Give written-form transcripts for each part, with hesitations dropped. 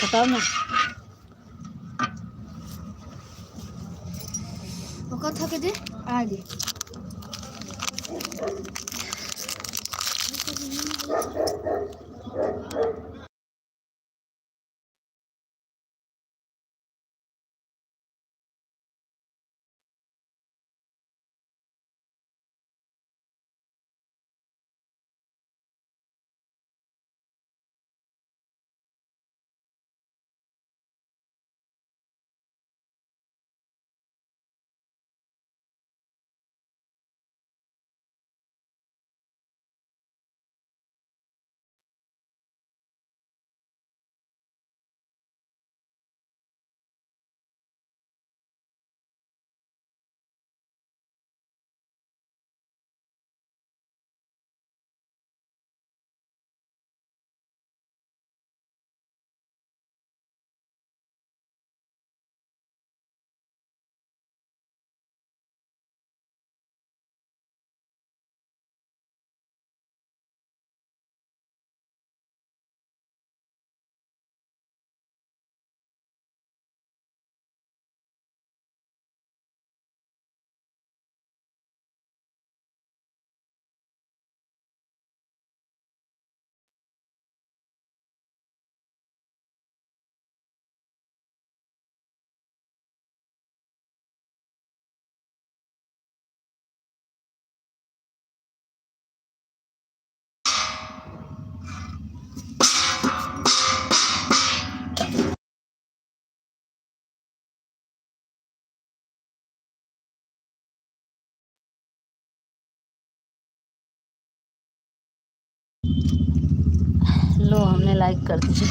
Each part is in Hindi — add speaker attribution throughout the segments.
Speaker 1: बताओ ना।
Speaker 2: था के दे आ दे
Speaker 1: लो हमने लाइक कर दी।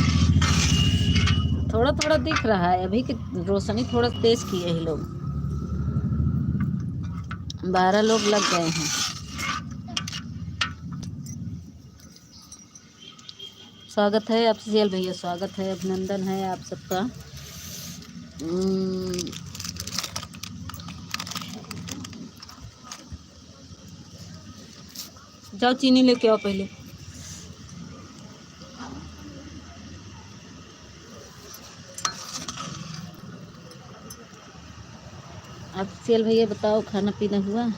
Speaker 1: थोड़ा थोड़ा दिख रहा है अभी कि रोशनी थोड़ा तेज की है। लोग 12 लोग लग गए हैं। स्वागत है अफजल भैया, स्वागत है, अभिनंदन है आप सबका। जाओ चीनी लेके आओ पहले। अफजल भैया बताओ खाना पीना हुआ?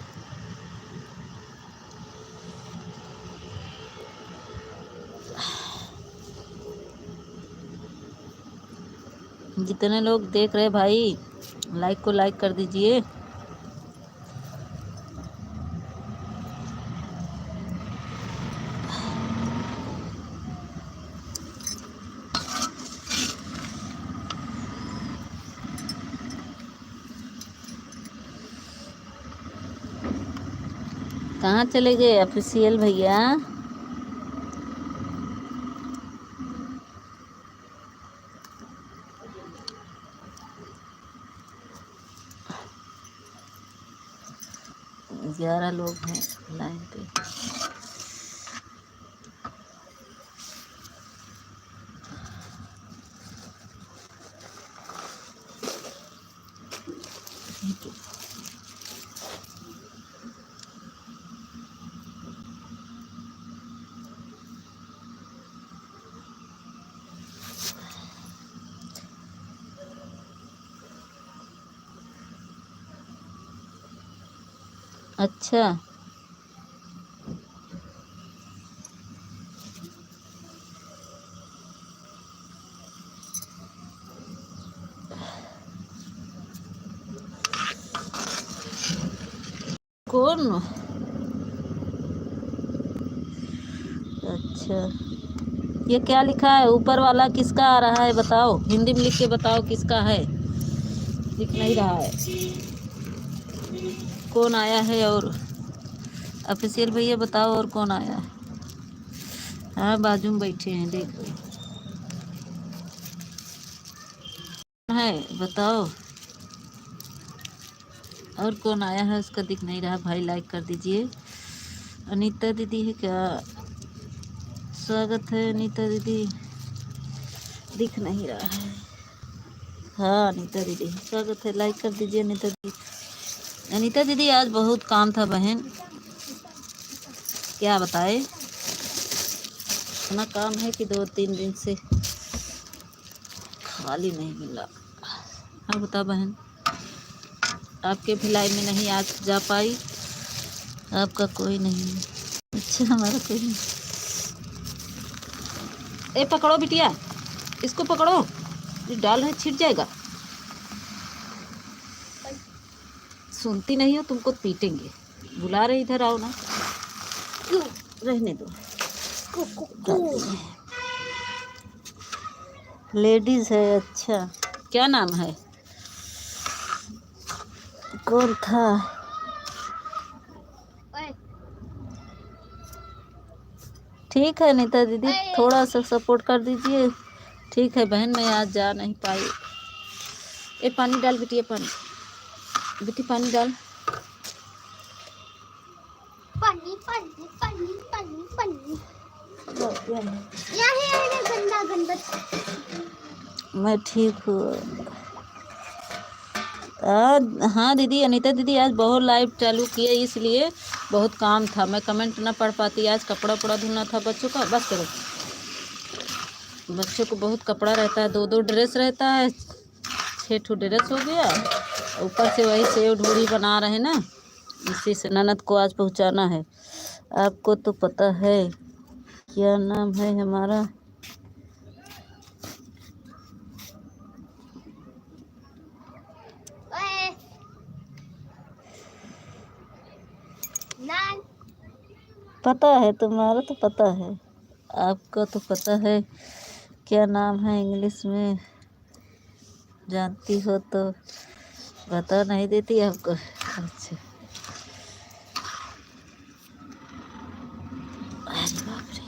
Speaker 1: जितने लोग देख रहे भाई लाइक को लाइक कर दीजिए। कहाँ चले गए अफजल भैया? ग्यारह लोग हैं लाइन पे। अच्छा कौन? अच्छा ये क्या लिखा है ऊपर वाला? किसका आ रहा है बताओ, हिंदी में लिख के बताओ किसका है। दिख नहीं रहा है कौन आया है। और अफजल भैया बताओ और कौन आया है? हाँ बाजू में बैठे हैं देख रहे है, बताओ और कौन आया है उसका दिख नहीं रहा भाई। लाइक कर दीजिए। अनीता दीदी है क्या? स्वागत है अनीता दीदी। दिख नहीं रहा है। हाँ अनीता दीदी स्वागत है, लाइक कर दीजिए अनीता दीदी। अनीता दीदी आज बहुत काम था बहन, क्या बताए। इतना काम है कि 2-3 दिन से खाली नहीं मिला। हाँ बता बहन, आपके भिलाई में नहीं आज जा पाई, आपका कोई नहीं है। अच्छा हमारा कोई नहीं। ए पकड़ो बिटिया, इसको पकड़ो, ये डाल है छिट जाएगा। सुनती नहीं हो, तुमको पीटेंगे। बुला रहे इधर आओ ना, रहने दो। लेडीज है। अच्छा क्या नाम है, कौन था? ठीक है नीता दीदी, थोड़ा सा सपोर्ट कर दीजिए। ठीक है बहन, मैं आज जा नहीं पाई। ए पानी डाल बेटी, पानी बेटी, पानी डाल।
Speaker 2: पानी पानी पानी पानी पानी यहाँ है गंदा गंदा।
Speaker 1: मैं ठीक हूँ। हाँ दीदी, अनीता दीदी आज बहुत लाइव चालू किए, इसलिए बहुत काम था, मैं कमेंट ना पढ़ पाती। आज कपड़ा उपड़ा धुलना था बच्चों का। बस करो, बच्चों को बहुत कपड़ा रहता है, 2 ड्रेस रहता है, 6 ड्रेस हो गया। ऊपर से वही सेव ढूढ़ी बना रहे ना, इसी से ननद को आज पहुंचाना है। आपको तो पता है क्या नाम है हमारा? पता है, तुम्हारा तो पता है, आपका तो पता है क्या नाम है इंग्लिश में, जानती हो तो बता नहीं देती आपको। अच्छा अरे बाप रे,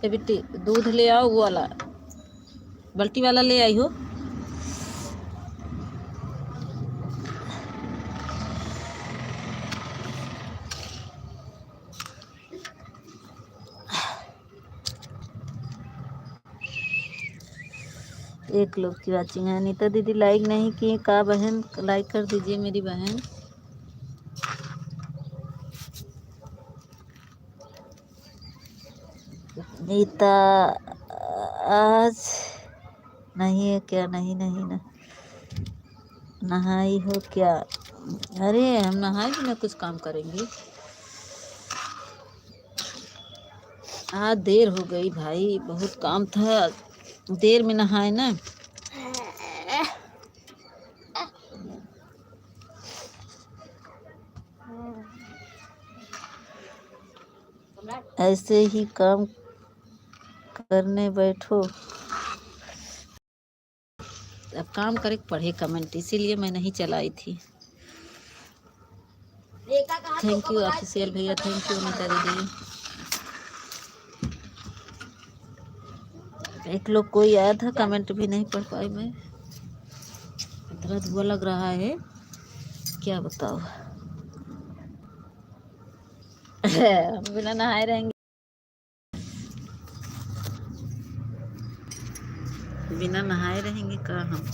Speaker 1: ए बेटी दूध ले आओ, वो वाला बाल्टी वाला ले आई हो। एक लोग की वाचिंग है। अनीता दीदी लाइक नहीं की का बहन, लाइक कर दीजिए मेरी बहन। नीता आज नहीं है क्या? नहीं नहीं ना, नहाई हो क्या? अरे हम नहाए भी ना, कुछ काम करेंगे। आज देर हो गई भाई, बहुत काम था, देर में नहाए ना। ऐसे ही काम करने बैठो, अब काम करे पढ़े कमेंट, इसीलिए मैं नहीं चलाई थी। थैंक यू ऑफिशियल भैया, थैंक यू अनीता दीदी। एक लोग कोई आया था, कमेंट भी नहीं पढ़ पाई मैं, इतना धुआं लग रहा है क्या बताओ। हम बिना नहाए रहेंगे, बिना नहाए रहेंगे का हम?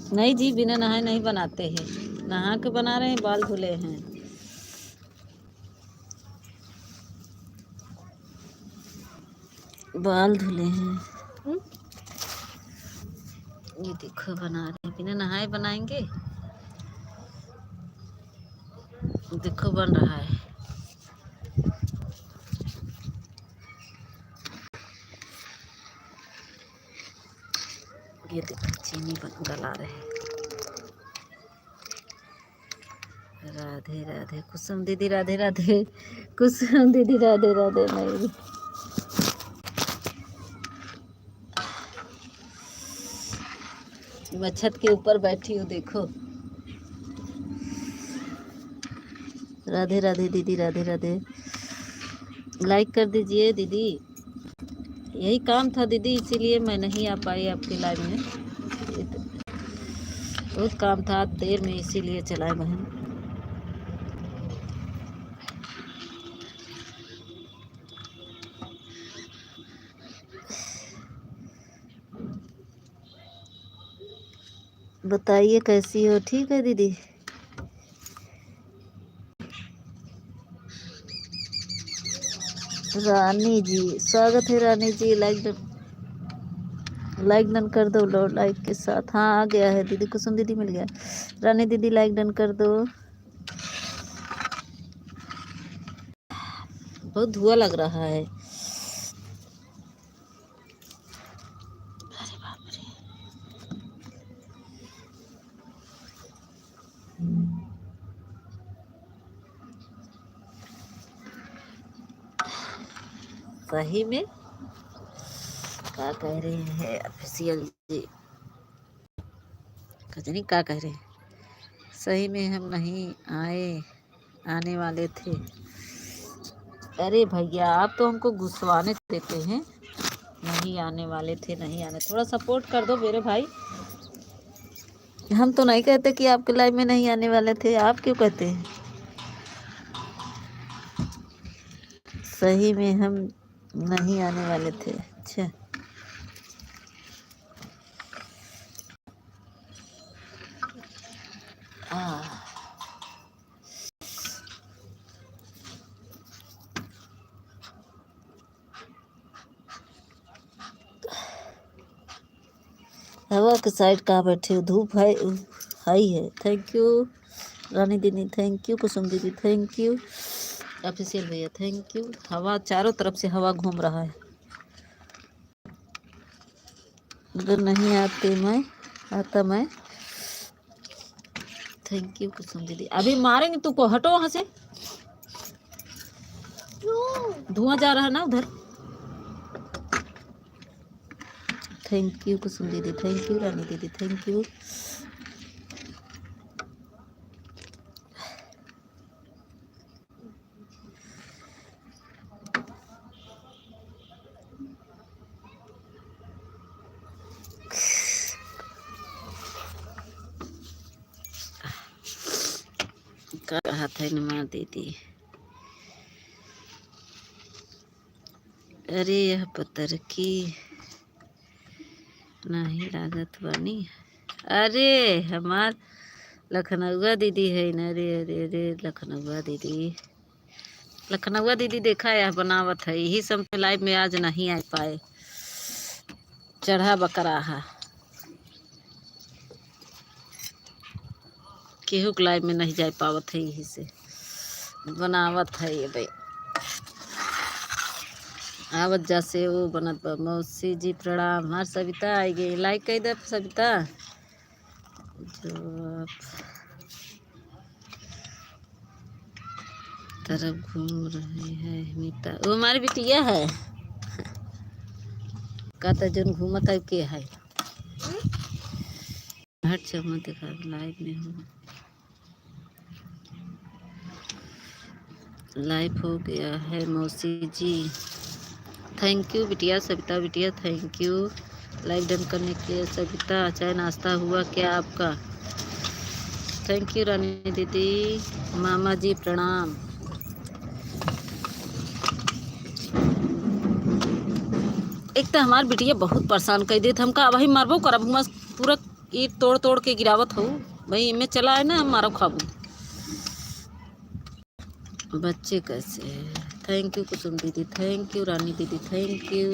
Speaker 1: नहीं जी, बिना नहाए नहीं बनाते हैं, नहा के बना रहे हैं, बाल धुले हैं। बाल धुले हैं। ये देखो बना रहे हैं, बिना नहाए बनाएंगे। देखो बन रहा है। ये देखो चीनी गला रहे हैं। राधे राधे कुसुम दीदी, राधे राधे कुसुम दीदी, राधे राधे। नहीं मैं छत के ऊपर बैठी हूँ, देखो। राधे राधे दीदी, राधे राधे। लाइक कर दीजिए दीदी, यही काम था दीदी, इसीलिए मैं नहीं आ पाई आपके लाइव में। बहुत काम था देर में, इसीलिए चलाए बहन। बताइए कैसी हो? ठीक है दीदी। रानी जी स्वागत है। रानी जी लाइक डन कर दो, लो लाइक के साथ। हाँ आ गया है दीदी, कुसुम दीदी मिल गया। रानी दीदी लाइक डन कर दो। बहुत धुआं लग रहा है। अरे बाप रे। सही में क्या कह रहे हैं ऑफिशियल जी? कजनी क्या कह रहे हैं? सही में हम नहीं आने वाले थे। अरे भैया आप तो हमको गुस्साने देते हैं। नहीं आने वाले थे, नहीं आने। थोड़ा सपोर्ट कर दो मेरे भाई। हम तो नहीं कहते कि आपके लाइव में नहीं आने वाले थे, आप क्यों कहते हैं? सही में हम नहीं आने वाले थे। अच्छा हवा के साइड कहाँ बैठे हो? धूप है, हाई है। थैंक यू रानी दीदी, थैंक यू कुसुम दीदी, थैंक यू ऑफिशियल भैया, थैंक यू। हवा चारों तरफ से हवा घूम रहा है। अगर नहीं आते मैं थैंक यू कुसुम दीदी। अभी मारेंगे तुमको, हटो वहां से। धुआं जा रहा है ना उधर। थैंक यू कुसुम दीदी, थैंक यू रानी दीदी, थैंक यू। कहा था नमा दीदी। अरे यह पत्थर की नहीं लागत बनी। अरे हमार लखनऊआ दीदी है न। अरे अरे अरे लखनऊआ दीदी देखा यह बनावत है। यही सब लाइव में आज नहीं आ पाए, चढ़ा बकराहा। केहू के लाइव में नहीं जा पावत है, यही से बनावत है ये भाई। आवत जा से वो बनत बा। मौसी जी प्रणाम। हमार सविता आई गई, लाइक कर दे सविता। जो आप तरफ घूम रहे हैं मीता, वो हमारी बिटिया है। कहता जो घूमत है के है। हट चमत दिखा, लाइव में हूँ। लाइव हो गया है मौसी जी। थैंक यू बिटिया, सविता बिटिया, थैंक यू लाइक डन करने के लिए। सविता चाय नाश्ता हुआ क्या आपका? थैंक यू रानी दीदी। मामा जी प्रणाम। एक तो हमार बिटिया बहुत परेशान कर देते, हमका वही मारबो करब। पूरा ईट तोड़ तोड़ के गिरावत हो भाई, इनमें चला है ना मारो खाबू। बच्चे कैसे हैं? थैंक यू कुसुम दीदी, थैंक यू रानी दीदी, थैंक यू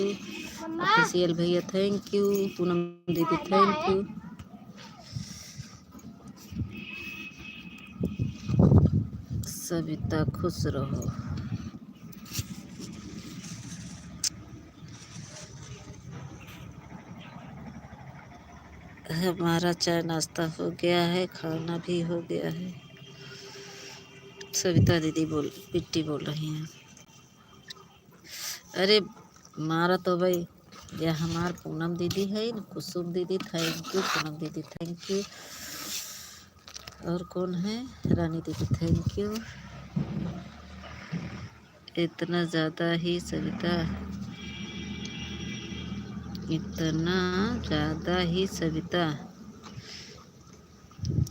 Speaker 1: ऑफिशियल भैया, थैंक यू पूनम दीदी, थैंक यू। सविता खुश रहो। हमारा चाय नाश्ता हो गया है, खाना भी हो गया है। सविता दीदी पिट्टी बोल रही हैं। अरे मारा तो भाई यह हमार पूनम दीदी है न, कुसुम दीदी थैंक यू, पूनम दीदी थैंक यू, और कौन है, रानी दीदी थैंक यू। इतना ज़्यादा ही सविता, इतना ज़्यादा ही सविता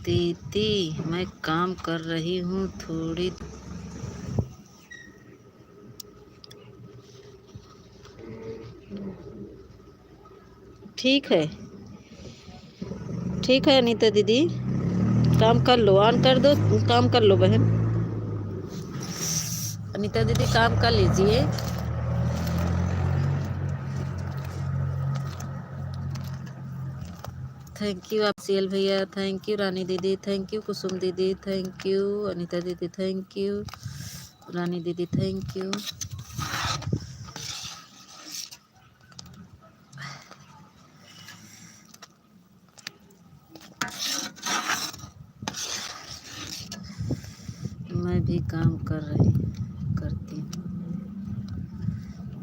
Speaker 1: दीदी, मैं काम कर रही हूँ थोड़ी। ठीक है, ठीक है अनीता दीदी, काम कर लो, ऑन कर दो, काम कर लो बहन। अनीता दीदी काम कर लीजिए। थैंक यू ऑफिशियल भैया, थैंक यू रानी दीदी, थैंक यू कुसुम दीदी, थैंक यू अनीता दीदी, थैंक यू रानी दीदी, थैंक यू। मैं भी काम करती हूँ।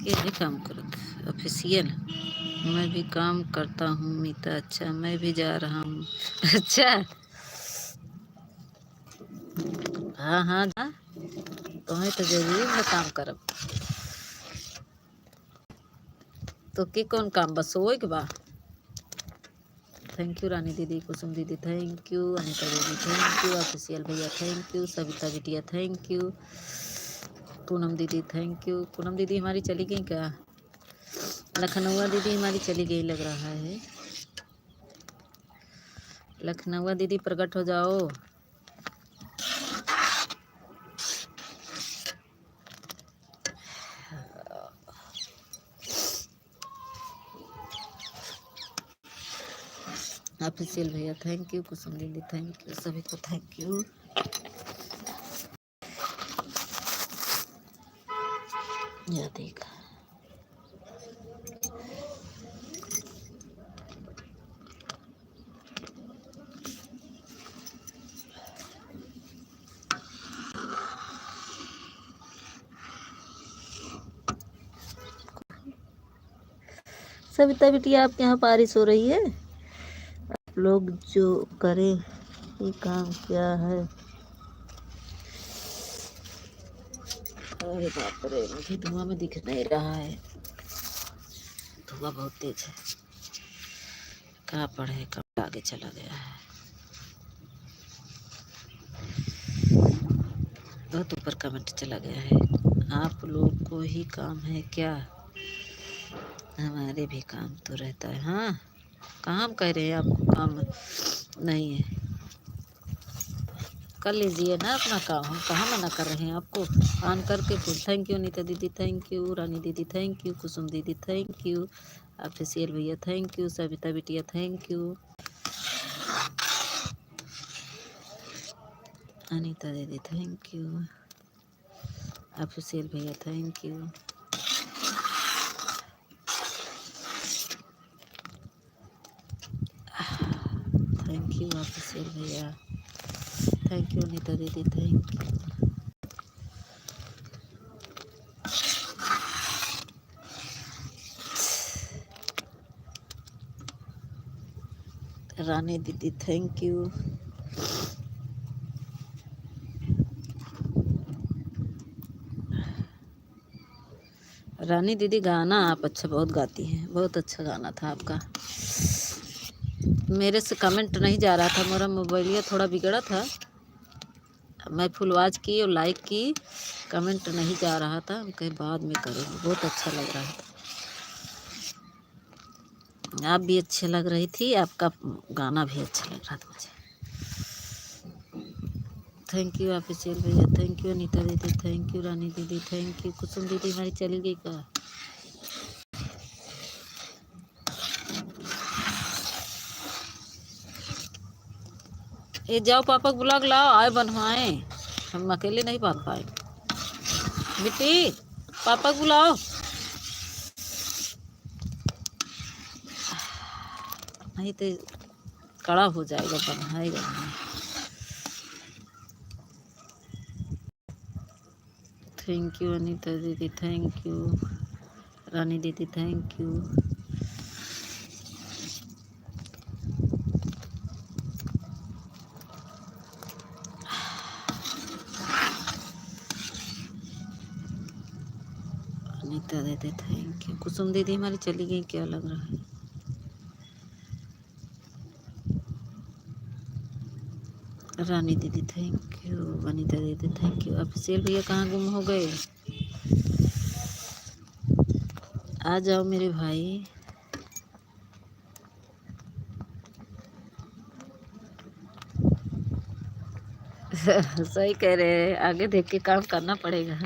Speaker 1: क्या भी काम करो ऑफिशियल। मैं भी काम करता हूँ मीता, अच्छा मैं भी जा रहा हूँ। अच्छा हाँ हाँ जा, तुम्हें तो जरूरी है काम करब। तो की कौन काम बस हो के बा। थैंक यू रानी दीदी, कुसुम दीदी थैंक यू, अनीता दीदी थैंक यू, ऑफिशियल भैया थैंक यू, सविता बिटिया थैंक यू, पूनम दीदी थैंक यू। पूनम दीदी हमारी चली गई क्या? लखनऊ दीदी हमारी चली गई लग रहा है। लखनऊ दीदी प्रकट हो जाओ। ऑफिशियल भैया थैंक यू, कुसुम दीदी थैंक यू, सभी को थैंक यू। या देखा सविता बिटिया, आपके यहाँ बारिश हो रही है? आप लोग जो करें ये काम क्या है? अरे बाप रे, मुझे धुआं में दिख नहीं रहा है, धुआं बहुत तेज है। कहाँ पढ़े, कब आगे चला गया है, बहुत ऊपर कमेंट चला गया है। आप लोग को ही काम है क्या? हमारे भी काम तो रहता है। हाँ कहाँ हम कह रहे हैं आपको काम नहीं है, कर लीजिए ना अपना काम, हम कहाँ मना कर रहे हैं आपको। ऑन करके फिर थैंक यू अनीता दीदी, थैंक यू रानी दीदी, थैंक यू कुसुम दीदी, थैंक यू ऑफिशियल भैया, थैंक यू सविता बिटिया, थैंक यू अनीता दीदी, थैंक यू ऑफिशियल भैया, thank you. Thank you official भैया, थैंक यू अनीता दीदी, थैंक यू। रानी दीदी थैंक यू। रानी दीदी गाना आप अच्छा बहुत गाती हैं, बहुत अच्छा गाना था आपका। मेरे से कमेंट नहीं जा रहा था, मेरा मोबाइल थोड़ा बिगड़ा था, मैं फुल वॉच की और लाइक की, कमेंट नहीं जा रहा था, हम कहीं बाद में करेंगे। बहुत अच्छा लग रहा था। आप भी अच्छे लग रही थी, आपका गाना भी अच्छा लग रहा था मुझे। थैंक यू ऑफिशियल भैया, थैंक यू अनीता दीदी, थैंक यू रानी दीदी, थैंक यू कुसुम दीदी। हमारी चली गई का? ये जाओ पापा ब्लॉग लाओ, आए बनवाए, हम अकेले नहीं बन पाए। बेटी पापा बुलाओ। नहीं तो कड़ा हो जाएगा, बनाएगा नहीं। थैंक यू अनीता दीदी, थैंक यू रानी दीदी, थैंक यू। अनीता दीदी थैंक यू। कुसुम दीदी हमारी चली गई, क्या लग रहा है? रानी दीदी थैंक यू, अनीता दीदी थैंक यू। ऑफिशियल भैया कहाँ गुम हो गए? आ जाओ मेरे भाई। सही कह रहे हैं, आगे देख के काम करना पड़ेगा।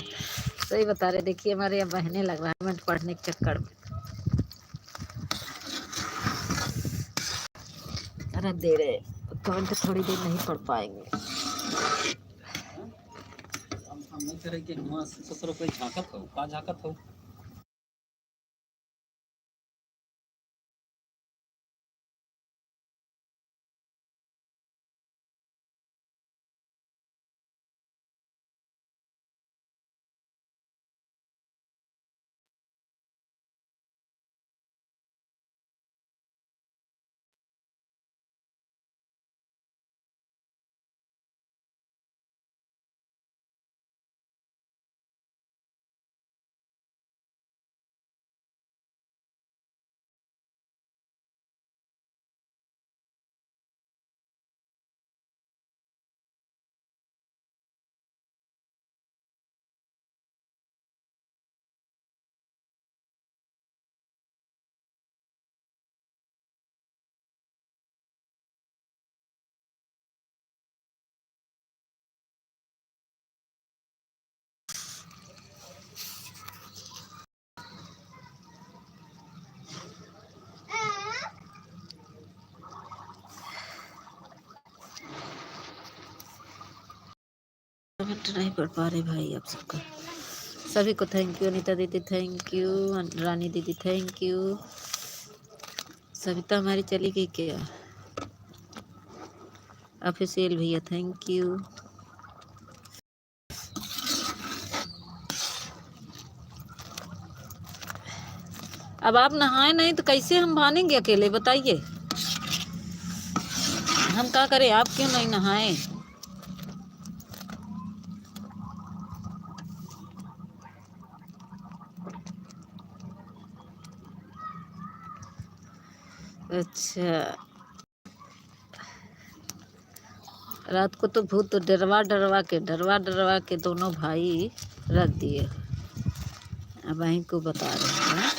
Speaker 1: सही बता रहे, देखिए हमारे यहाँ बहने लग रहा है पढ़ने के चक्कर में। अरे दे रहे कमेंट तो थोड़ी देर नहीं पढ़ पाएंगे। झाँकत हो का झाँकत हो? कमेंट नहीं पढ़ पा रहे भाई आप सबका। सभी को थैंक यू। अनीता दीदी थैंक यू, रानी दीदी थैंक यू। सविता हमारी चली गई क्या? ऑफिशियल भैया थैंक यू। अब आप नहाए नहीं तो कैसे हम भानेंगे अकेले, बताइए। हम क्या करें, आप क्यों नहीं नहाए? अच्छा, रात को तो भूत तो डरवा के दोनों भाई रख दिए। अब वहीं को बता रहे हैं।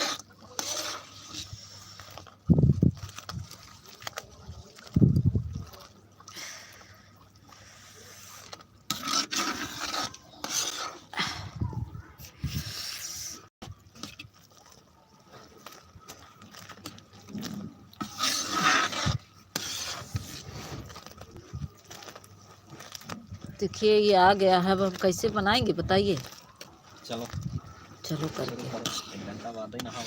Speaker 1: देखिए ये आ गया है, अब हम कैसे बनाएंगे बताइए। चलो चलो करके घंटा बाद ही नहाओ।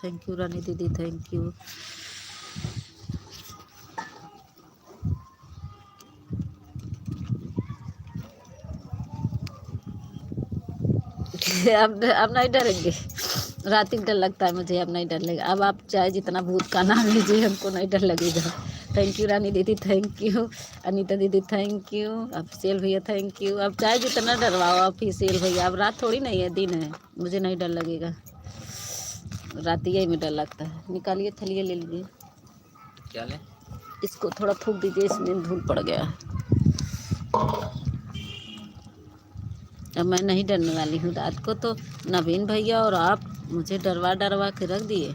Speaker 1: थैंक यू रानी दीदी, थैंक यू। अब नहीं डरेंगे, रात ही डर लगता है मुझे, अब नहीं डर लगेगा। अब आप चाहे जितना भूत का नाम लीजिए, हमको नहीं डर लगेगा। थैंक यू रानी दीदी, थैंक यू अनीता दीदी, थैंक यू ऑफिशियल भैया, थैंक यू। अब चाहे जितना डरवाओ ऑफिशियल भैया, अब रात थोड़ी नहीं है, दिन है, मुझे नहीं डर लगेगा। रात ही में डर लगता है। निकालिए थलिए ले लीजिए। क्या ले? इसको थोड़ा फूक दीजिए, इसमें धूल पड़ गया है। अब मैं नहीं डरने वाली हूँ। रात को तो नवीन भैया और आप मुझे डरवा डरवा के रख दिए।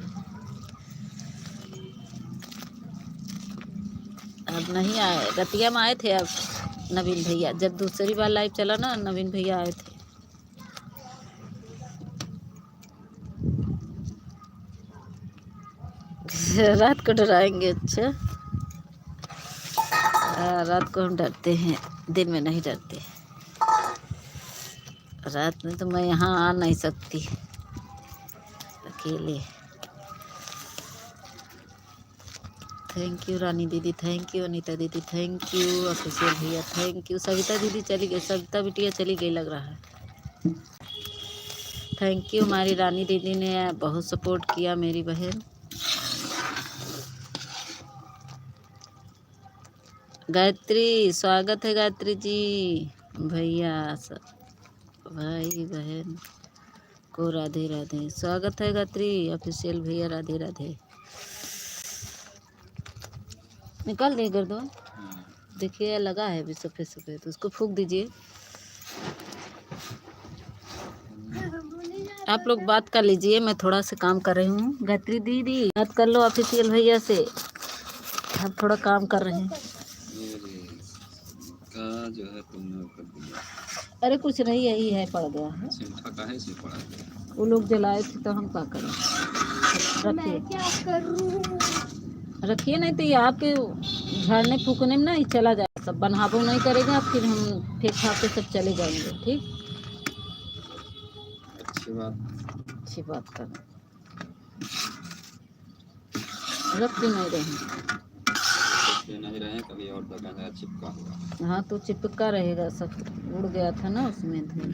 Speaker 1: अब नहीं आए, रतिया में आए थे अब नवीन भैया, जब दूसरी बार लाइव चला ना नवीन भैया आए थे। रात को डराएंगे? अच्छा, रात को हम डरते हैं, दिन में नहीं डरते। रात में तो मैं यहाँ आ नहीं सकती अकेले। थैंक यू रानी दीदी, थैंक यू अनीता दीदी, थैंक यू ऑफिशियल भैया, थैंक यू। सविता दीदी चली गई, सविता बिटिया चली गई लग रहा है। थैंक यू, हमारी रानी दीदी ने बहुत सपोर्ट किया मेरी बहन। गायत्री, स्वागत है गायत्री जी। भैया भाई बहन को राधे राधे, स्वागत है गायत्री ऑफिशियल भैया, राधे राधे। निकाल दे गर्दन, देखिए लगा है अभी सफ़ेद सफ़ेद, उसको फूंक दीजिए। आप लोग बात कर लीजिए, मैं थोड़ा सा काम कर रही हूँ। गायत्री दीदी बात कर लो ऑफिशियल भैया से, हम थोड़ा काम कर रहे हैं। जो है तुमने कर दिया। अरे कुछ नहीं, यही है, पड़ गया है। वो लोग जलाए थे तो हम क्या करें। रखिए, क्या करूं? रखिए, नहीं तो ये आपके झाड़ने फूकने में ना ही चला जाए, सब बनहाबो नहीं करेगा, फिर हम फेंक खा के सब चले जाएंगे। ठीक, अच्छी बात कर रख क्यों नहीं रहे, नहीं रहे कभी और जगह चिपका हुआ। हाँ तो चिपका रहेगा, सब उड़ गया था ना उसमें धूल।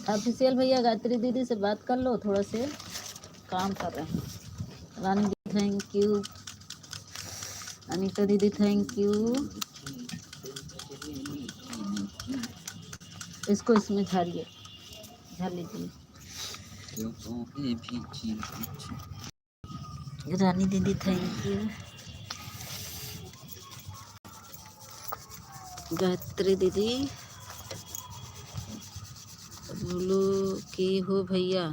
Speaker 1: ऑफिशियल भैया गायत्री दीदी से बात कर लो, थोड़ा से काम कर रहे हैं। रानी दीदी थैंक यू, अनीता दीदी थैंक यू। इसको इसमें झाड़िए, झाड़ लीजिए। रानी दीदी थैंक यू, गायत्री दीदी बोलो की हो भैया,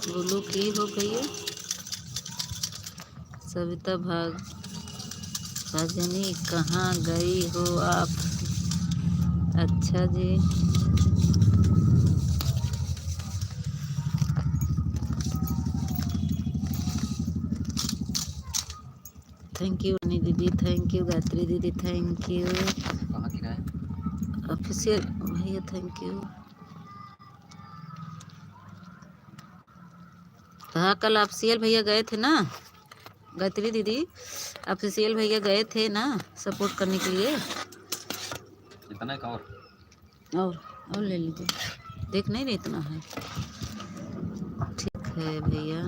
Speaker 1: बोलो की हो भैया। सविता भाजनी कहाँ गई हो आप? अच्छा जी, थैंक यू रानी दीदी, थैंक यू गायत्री दीदी, थैंक यू ऑफिशियल भैया, थैंक यू। हाँ कल ऑफिशियल भैया गए थे ना गायत्री दीदी, ऑफिशियल भैया गए थे ना सपोर्ट करने के लिए। इतना का और ले लीजिए, देख नहीं रहे इतना है। ठीक है भैया,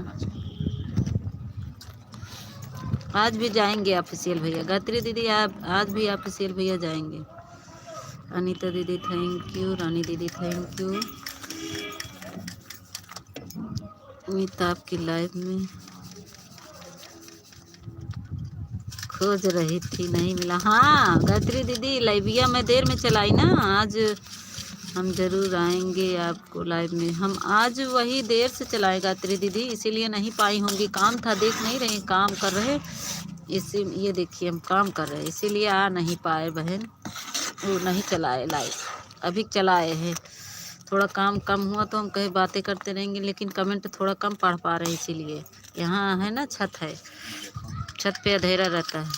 Speaker 1: आज भी जाएंगे ऑफिशियल भैया। गायत्री दीदी आप आज भी ऑफिशियल भैया जाएंगे। अनीता दीदी थैंक यू, रानी दीदी थैंक यू। अमिताभ की लाइव में खोज रही थी, नहीं मिला। हाँ गायत्री दीदी लाइविया में देर में चलाई ना, आज हम जरूर आएंगे आपको लाइव में। हम आज वही देर से चलाए गायत्री दीदी, इसीलिए नहीं पाई होंगी, काम था, देख नहीं रहे काम कर रहे, इसी ये देखिए हम काम कर रहे इसीलिए आ नहीं पाए बहन, वो नहीं चलाए लाइव। अभी चलाए हैं, थोड़ा काम कम हुआ तो हम कहीं बातें करते रहेंगे, लेकिन कमेंट थोड़ा कम पढ़ पा रहे हैं इसीलिए। यहाँ है ना छत है, छत पे अंधेरा रहता है।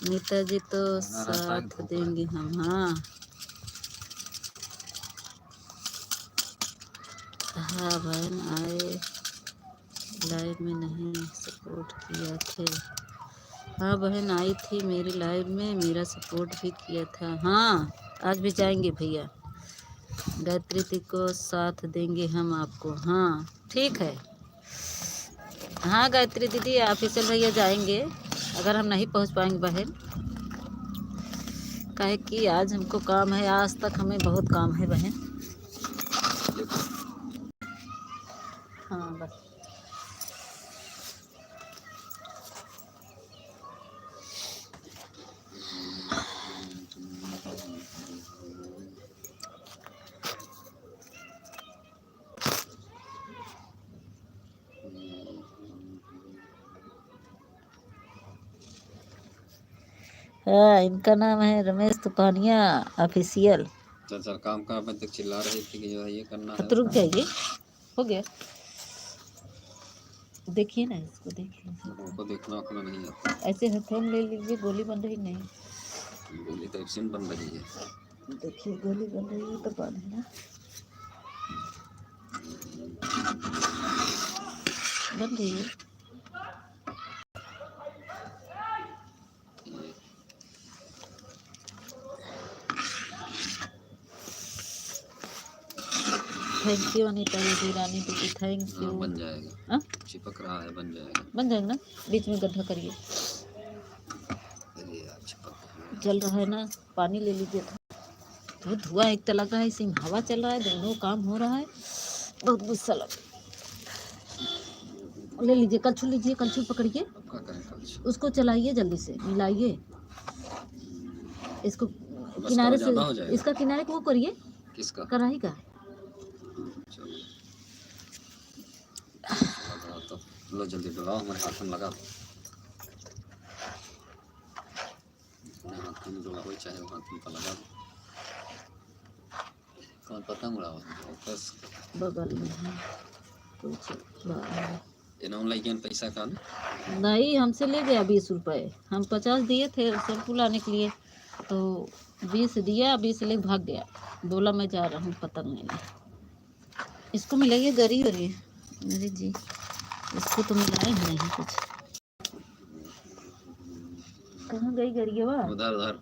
Speaker 1: नीता जी तो साथ देंगे हम। हाँ हाँ बहन आए लाइव में, नहीं सपोर्ट किया थे। हाँ बहन आई थी मेरी लाइव में, मेरा सपोर्ट भी किया था। हाँ आज भी जाएंगे भैया, गायत्री दी को साथ देंगे हम आपको। हाँ ठीक है, हाँ गायत्री दीदी ऑफिशियल भैया जाएंगे, अगर हम नहीं पहुंच पाएंगे बहन, काहे कि आज हमको काम है, आज तक हमें बहुत काम है बहन। हाँ बस हाँ, इनका नाम है रमेश तूफानिया ऑफिशियल।
Speaker 3: चल चल काम कर, मैं तक चिल्ला रही थी कि जो है ये करना है।
Speaker 1: तो रुक जाइए, हो गया। देखिए ना, इसको देखिए,
Speaker 3: उनको देखना उतना नहीं आता।
Speaker 1: ऐसे हथौड़ ले लीजिए, गोली बन रही नहीं।
Speaker 3: गोली तो एक्शन बन रही है।
Speaker 1: देखिए गोली बन रही है तो बन है ना, बन रही है। थैंक यू अनिता दीदी, रानी दीदी, थैंक यू।
Speaker 3: हाँ, बन जाएगा।
Speaker 1: हाँ?
Speaker 3: चिपक रहा है, बन जाएगा।
Speaker 1: बन जाएगा ना, बीच में गड्ढा करिए।
Speaker 3: अरे यार चिपक
Speaker 1: जल रहा है ना, पानी ले लीजिए। तो धुआं एक तो लग रहा है, इसी में हवा चल रहा है, दोनों काम हो रहा है, बहुत गुस्सा लग। ले लीजिए, कलछुल लीजिए, कलछुल पकड़िए,
Speaker 3: अब क्या करें कल?
Speaker 1: उसको चलाइए, जल्दी से मिलाइए इसको
Speaker 3: बस
Speaker 1: किनारे
Speaker 3: तो
Speaker 1: से,
Speaker 3: ज़्यादा हो जाएगा।
Speaker 1: इसका किनारे को वो करिए,
Speaker 3: किसका?
Speaker 1: कढ़ाई का।
Speaker 3: चलो लगाओ तो, लो जल्दी डलाओ, हमारे हाथ में लगा। अपने हाथ में डला हो, चाहे वो हाथ में तो लगा। कौन पतंग उड़ा बस
Speaker 1: बगल में है कुछ बाहर।
Speaker 3: इन्होंने लाइक पैसा का
Speaker 1: नहीं, हमसे ले गया 20 रुपए, हम 50 दिए थे शैम्पू लाने के लिए, तो 20 दिया, 20 लेके भाग गया, बोला मैं जा रहा हूँ पतंग लेने। इसको मिलाइए, गरी हो रही है मेरी जी, इसको तो मिलाए ही नहीं कुछ। कहाँ गई गरिएवा?
Speaker 3: उधर उधर।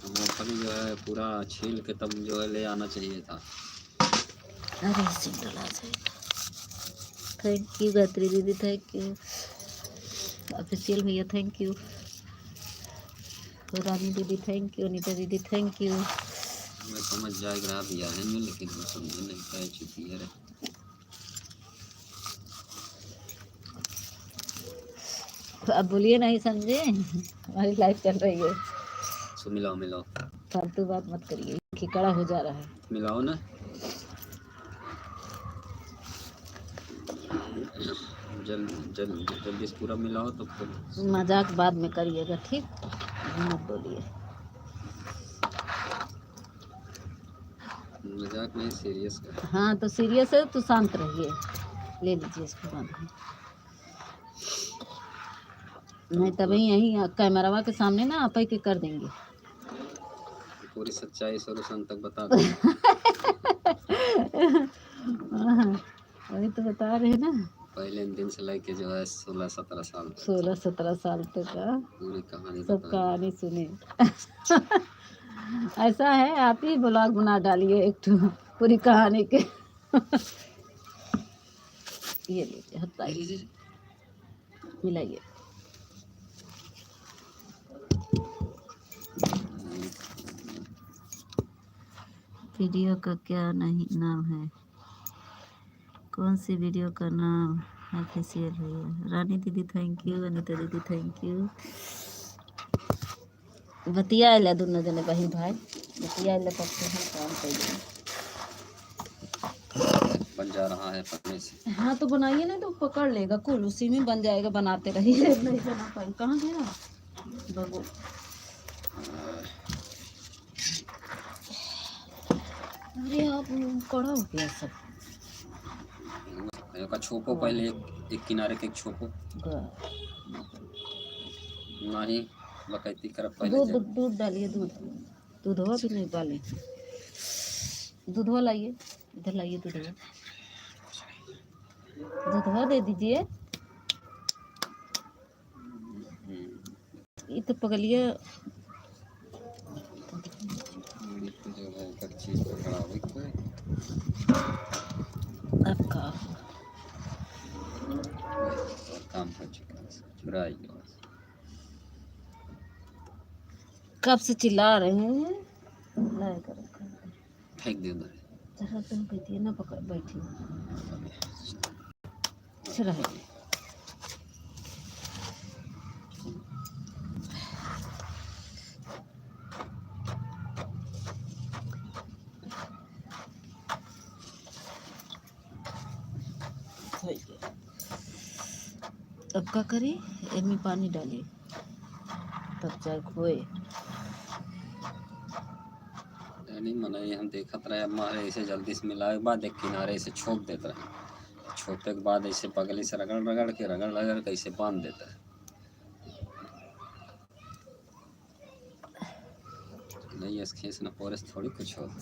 Speaker 3: मूंगफली जो है पूरा छील के तब जो है ले आना चाहिए था।
Speaker 1: अरे सिंगला से थैंक यू गायत्री दीदी, थैंक यू ऑफिशियल भैया, थैंक यू रानी दीदी, थैंक यू अनीता दीदी, थैंक यू।
Speaker 3: मैं समझ जाएगा दिया है में, लेकिन वो समझ नहीं पाए चुकी है।
Speaker 1: अब बोलिए नहीं समझे, हमारी लाइफ चल रही है।
Speaker 3: सो मिलाओ मिलाओ,
Speaker 1: फालतू बात मत करिए, खिकड़ा हो जा रहा है।
Speaker 3: मिलाओ ना, जल्दी से पूरा मिलाओ तो फिर।
Speaker 1: मजाक बाद में करिएगा, ठीक, मत बोलिए।
Speaker 3: मजाक नहीं, सीरियस का।
Speaker 1: हाँ तो सीरियस है तो शांत रहिए, ले लीजिए इसको बाद में। नहीं तभी यहीं कैमरावा के सामने ना आप ही के कर देंगे।
Speaker 3: पूरी सच्चाई सोल्यूशन तक बता दो।
Speaker 1: अभी तो बता रहे ना,
Speaker 3: पहले दिन से लेके जो है 16-17 साल तक
Speaker 1: 16-17 साल तक का
Speaker 3: पूरी कहानी
Speaker 1: सब
Speaker 3: बता
Speaker 1: कहानी सुने। ऐसा है, आप ही ब्लॉग बना डालिए एक ठो पूरी कहानी के। ये लीजिए, हटाइए, मिलाइए। वीडियो का क्या नहीं नाम है, कौन सी वीडियो का नाम ऑफिशियल है? रानी दीदी थैंक यू, अनीता दीदी थैंक यू। बतिया ला दोनों जने बहन भाई, बतिया ला तब से हम काम करेंगे।
Speaker 3: बन जा रहा है पकने से।
Speaker 1: हाँ तो बनाइए ना, तो पकड़ लेगा कुल, उसी में बन जाएगा, बनाते रहिए। नहीं बना पाई, कहाँ गया बबू? अरे आप कड़ा हो गया सब।
Speaker 3: का छोपो पहले, एक किनारे के एक छोपो नहीं बकैती कर पहले।
Speaker 1: दूध दूध डालिए, दूधवा भी नहीं डाले, दूधवा लाइए, इधर लाइए, दूधवा दे दीजिए। ये तो पकड़िए, आपका
Speaker 3: काम हो चुका है, चुराई
Speaker 1: कब से चिल्ला रहे हैं,
Speaker 3: फेंक दे उधर।
Speaker 1: जरा तुम कहती है ना, पकड़ बैठी रहे। अब क्या करी, इनमें पानी डाली तब चाय खोए।
Speaker 3: नहीं मना ये हम देखत रहे हमारे ऐसे जल्दी से मिलाए के बाद एक किनारे से छोक देता है, छोकने के बाद ऐसे पगली से रगड़ रगड़ के ऐसे बांध देता है। नहीं इस खींच न पोरे से थोड़ी कुछ होता।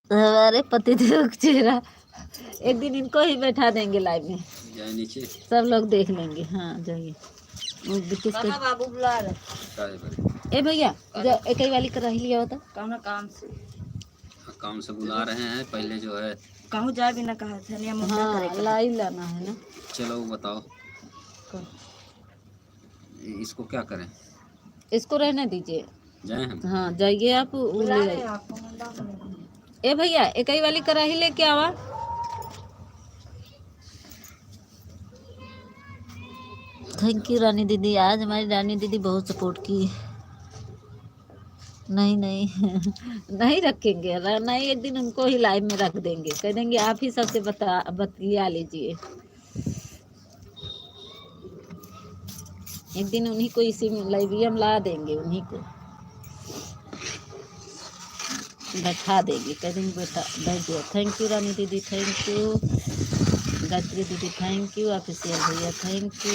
Speaker 1: हमारे पतिदेव का चेहरा एक दिन इनको ही बैठा देंगे लाइव में,
Speaker 3: जाए नीचे
Speaker 1: सब लोग देख लेंगे। हाँ जाइए।
Speaker 2: पापा बाबू बुला रहे।
Speaker 3: काहे बड़े
Speaker 1: ए भैया जो एक ही वाली कराही लिया होता।
Speaker 2: काम से
Speaker 3: काम से बुला रहे हैं पहले जो है।
Speaker 2: कहूँ जाए भी ना कहा था नहीं मुद्दा
Speaker 1: हाँ
Speaker 2: करेगा।
Speaker 1: लाइव लाना है ना।
Speaker 3: चलो बताओ इसको क्या करें,
Speaker 1: इसको रहने दीजिए।
Speaker 3: जाए हम।
Speaker 1: हाँ जाइए आप वो ले आइए।
Speaker 2: आपको मुद्दा करेगा।
Speaker 1: ए भैया एक ही वाली कराही लेके आवा। थैंक यू रानी दीदी, आज हमारी रानी दीदी बहुत सपोर्ट की। नहीं नहीं नहीं रखेंगे, नहीं एक दिन उनको ही लाइव में रख देंगे, कह देंगे आप ही सबसे बतिया लीजिए। एक दिन उन्हीं को इसी में लाइवियम ला देंगे, उन्हीं को बैठा देंगे, कह देंगे बेटा बैठ जाओ। थैंक यू रानी दीदी, थैंक यू गायत्री दीदी, थैंक यू ऑफिशियल भैया, थैंक यू।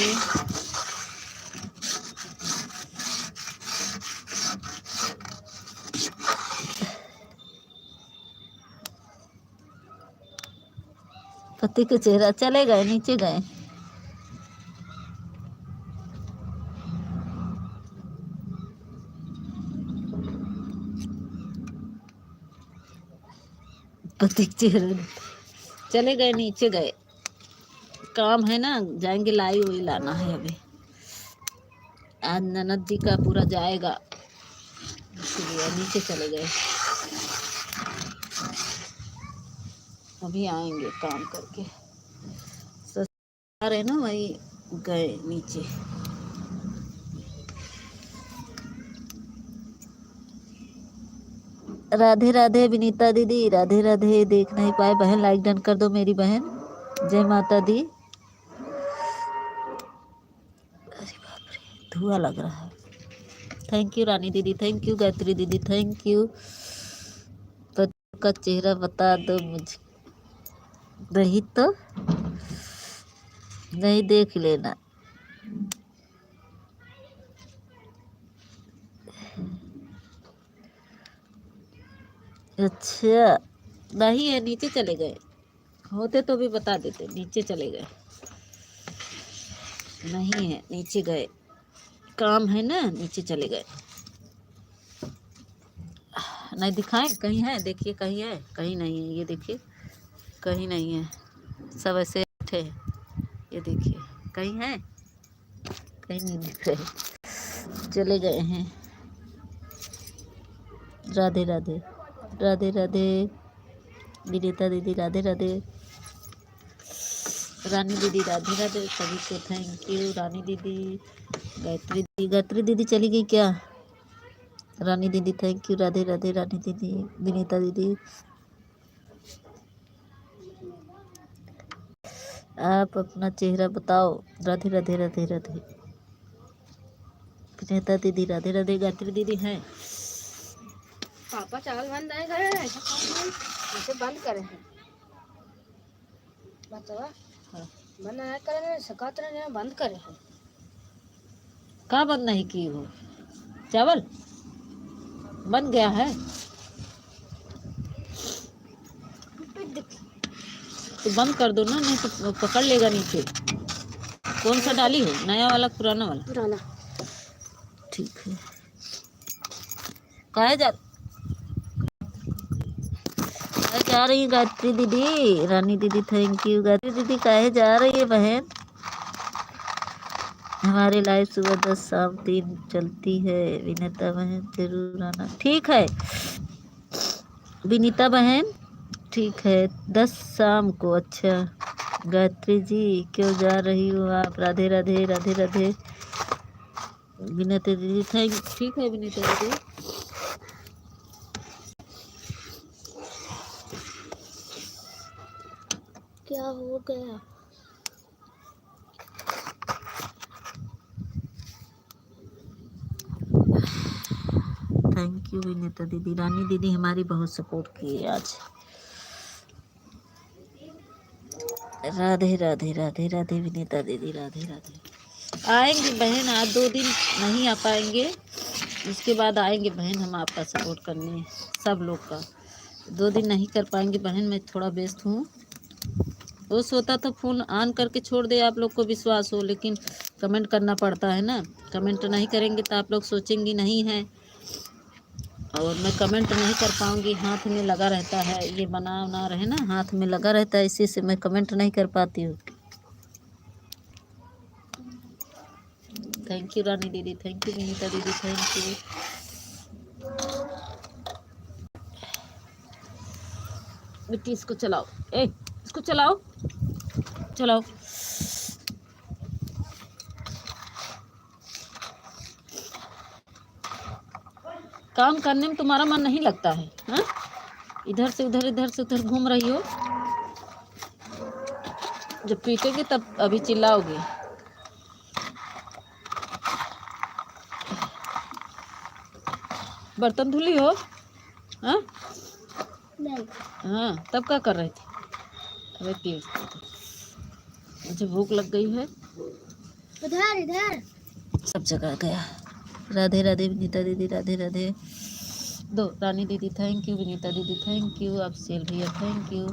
Speaker 1: पति के चेहरा चले गए, नीचे गए। पति के चेहरा चले गए, नीचे गए। काम है ना, जाएंगे लाई वही लाना है अभी। आज ननद जी का पूरा जाएगा इसलिए नीचे चले गए, अभी आएंगे काम करके। ससुराल है ना वही गए नीचे। राधे राधे विनीता दीदी, राधे राधे। देख नहीं पाए बहन, लाइक डन कर दो मेरी बहन। जय माता दी। अरे बाप रे धुआं लग रहा है। थैंक यू रानी दीदी, थैंक यू गायत्री दीदी, थैंक यू। पति का चेहरा बता दो मुझे, नहीं तो नहीं देख लेना। अच्छा नहीं है, नीचे चले गए, होते तो भी बता देते। नीचे चले गए, नहीं है, नीचे गए, काम है ना, नीचे चले गए। नहीं दिखाएं, कहीं है देखिए, कहीं है, कहीं नहीं है, ये देखिए कहीं नहीं है, सब ऐसे बैठे हैं, ये देखिए कहीं है, कहीं नहीं दिख रहे, चले गए हैं। राधे राधे, राधे राधे विनीता दीदी, राधे राधे रानी दीदी, राधे राधे सभी को थैंक यू। रानी दीदी, गायत्री दीदी चली गई क्या? रानी दीदी थैंक यू, राधे राधे रानी दीदी, विनीता दीदी। आप अपना चेहरा बताओ। राधे राधे राधे राधे विनीता दीदी, राधे राधे गायत्री दीदी हैं।
Speaker 2: पापा चावल बन जाएगा, ऐसा बंद करे हैं। बतावा
Speaker 1: हाँ।
Speaker 2: मना है करे सकात ने बंद करे है
Speaker 1: कहाँ बंद नहीं की हो? चावल बन गया है तो बंद कर दो ना, नहीं तो पकड़ लेगा नीचे। कौन सा डाली हो, नया वाला पुराना वाला?
Speaker 2: पुराना।
Speaker 1: ठीक है। कहाँ जा रही है गायत्री दीदी? रानी दीदी थैंक यू। गायत्री दीदी काहे जा रही है बहन? हमारी लाइव सुबह 10 शाम 3 चलती है। विनीता बहन जरूर आना। ठीक है विनीता बहन, ठीक है 10 शाम को। अच्छा गायत्री जी क्यों जा रही हो आप? राधे राधे राधे राधे। विनीता दीदी थैंक। ठीक है विनीता दीदी।
Speaker 2: क्या हो गया?
Speaker 1: थैंक यू विनीता दीदी। रानी दीदी हमारी बहुत सपोर्ट की है आज। राधे राधे राधे राधे विनीता दीदी राधे राधे। आएंगे बहन, आज 2 दिन नहीं आ पाएंगे, इसके बाद आएंगे बहन हम आपका सपोर्ट करने, सब लोग का। 2 दिन नहीं कर पाएंगे बहन, मैं थोड़ा व्यस्त हूँ। वो सोता तो फ़ोन ऑन करके छोड़ दे, आप लोग को विश्वास हो, लेकिन कमेंट करना पड़ता है ना। कमेंट नहीं करेंगे तो आप लोग सोचेंगी नहीं है, और मैं कमेंट नहीं कर पाऊँगी। हाथ में लगा रहता है, ये बना ना रहे ना, हाथ में लगा रहता है, इसी से मैं कमेंट नहीं कर पाती हूँ। थैंक यू रानी दीदी, थैंक यू विनीता दीदी, थैंक यू। मिट्टी इसको चलाओ, इसको चलाओ चलाओ। काम करने में तुम्हारा मन नहीं लगता है? हाँ, इधर से उधर घूम रही हो। जब पीटेंगे तब अभी चिल्लाओगे। बर्तन धुली हो? हाँ
Speaker 2: नहीं।
Speaker 1: हाँ, तब क्या कर रहे थे? अबे प्लीज, मुझे भूख लग गई है।
Speaker 2: इधर इधर
Speaker 1: सब जगह गया। राधे राधे विनीता दीदी राधे राधे। दो रानी दीदी थैंक यू, विनीता दीदी थैंक यू, आप सेल भैया थैंक यू।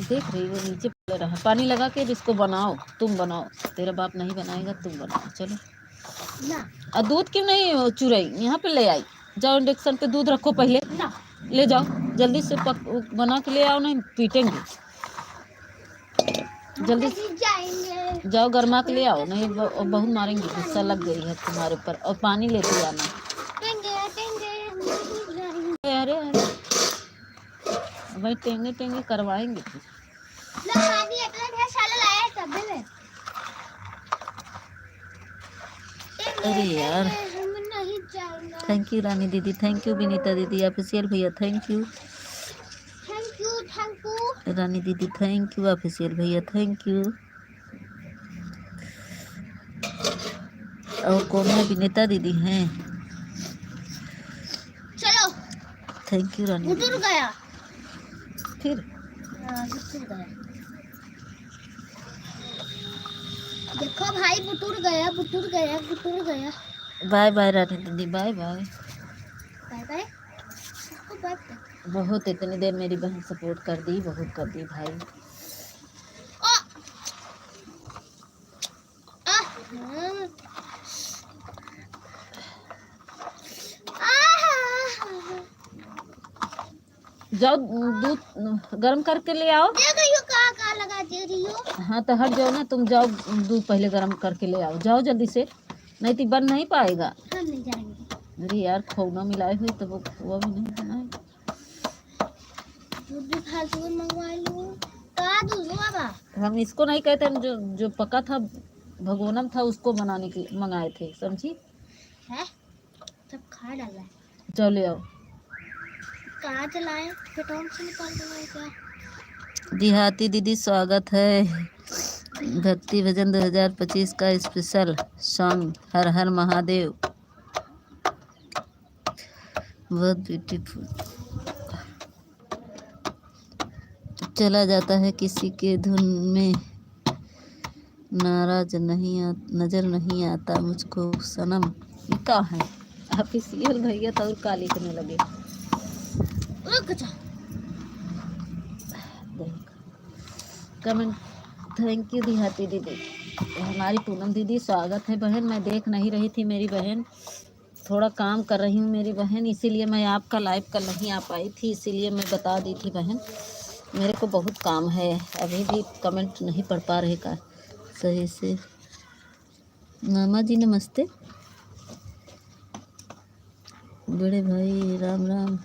Speaker 1: देख रही हो नीचे पड़ रहा, पानी लगा के इसको बनाओ, तुम बनाओ, तेरा बाप नहीं बनाएगा, तुम बनाओ। चलो
Speaker 2: ना।
Speaker 1: और दूध क्यों नहीं चुराई? यहाँ पे ले आई, जाओ इंडक्शन पे दूध रखो पहले
Speaker 2: ना।
Speaker 1: ले जाओ जल्दी से, बना के ले आओ, नहीं पीटेंगे। जल्दी
Speaker 2: जाएंगे।
Speaker 1: जाओ गर्मा के ले आओ, नहीं बहुत मारेंगे, गुस्सा लग गई है तुम्हारे ऊपर। और पानी लेते आना। अरे अरे भाई टेंगे टेंगे करवाएंगे फिर। अरे यार थैंक यू रानी दीदी, थैंक यू विनीता दीदी, ऑफिशियल भैया थैंक यू। रानी दीदी थैंक यू, ऑफिशियल भैया थैंक यू। और कौन है? विनीता दीदी हैं।
Speaker 2: चलो
Speaker 1: थैंक यू रानी दीदी।
Speaker 2: गया
Speaker 1: फिर
Speaker 2: गया। देखो भाई बुटुर गया बुटुर गया बुटुर गया।
Speaker 1: बाय बाय रानी दीदी, बाय बाय
Speaker 2: बाय बाय।
Speaker 1: बहुत इतनी देर मेरी बहन सपोर्ट कर दी, बहुत कर दी भाई। जाओ दूध गर्म करके ले आओ।
Speaker 2: कहाँ लगा दे रही हो?
Speaker 1: हाँ तो हट जाओ ना, तुम जाओ दूध पहले गर्म करके ले आओ, जाओ जल्दी से, नहीं तो बन नहीं पाएगा।
Speaker 2: हम नहीं जाएंगे।
Speaker 1: अरे यार खोना मिलाए हुई तो वो भी नहीं बनाएगा।
Speaker 2: दूध भी फालतू मंगवा लो। कहाँ दूध बाबा?
Speaker 1: हम इसको नहीं कहते, हम जो पका था भगोनम था उसको बनाने के मंगाए थे, समझी
Speaker 2: है? सब खा डाला है।
Speaker 1: जाओ ले आओ।
Speaker 2: कहाँ चलाए? पेट्रोल से निकाल दूंगा क्या?
Speaker 1: देहाती दीदी स्वागत है। भक्ति भजन 2025 का स्पेशल सॉन्ग हर हर महादेव। बहुत ब्यूटीफुल। चला जाता है किसी के धुन में, नाराज नहीं नजर नहीं आता मुझको सनम। ये का है ऑफिशियल भैया तो और काली करने लगे।
Speaker 2: रुक जा।
Speaker 1: कमेंट थैंक यू देहाती दीदी। हमारी पूनम दीदी स्वागत है बहन। मैं देख नहीं रही थी मेरी बहन, थोड़ा काम कर रही हूँ मेरी बहन, इसीलिए मैं आपका लाइव कल नहीं आ पाई थी, इसीलिए मैं बता दी थी बहन मेरे को बहुत काम है। अभी भी कमेंट नहीं पढ़ पा रहे का सही से। मामा जी नमस्ते। बड़े भाई राम राम,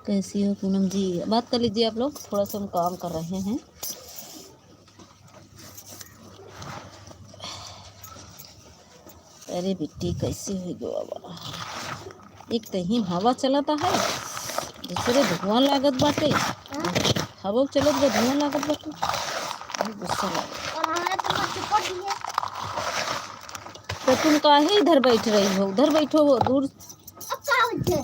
Speaker 1: कैसी हो पूनम जी? बात कर लीजिए आप लोग, थोड़ा सा हम काम कर रहे हैं। अरे बिट्टी कैसी हुई गोवा, एक तही हवा चलता है, दूसरे धुआं लागत बाटे। हवा चलत बा धुआं लागत बाटे, गुस्सा लागत।
Speaker 2: और हमारा तो चिपट दिए।
Speaker 1: तो तुम काहे इधर बैठ रही हो? उधर बैठो, वो दूर।
Speaker 2: अब कहाँ बैठे?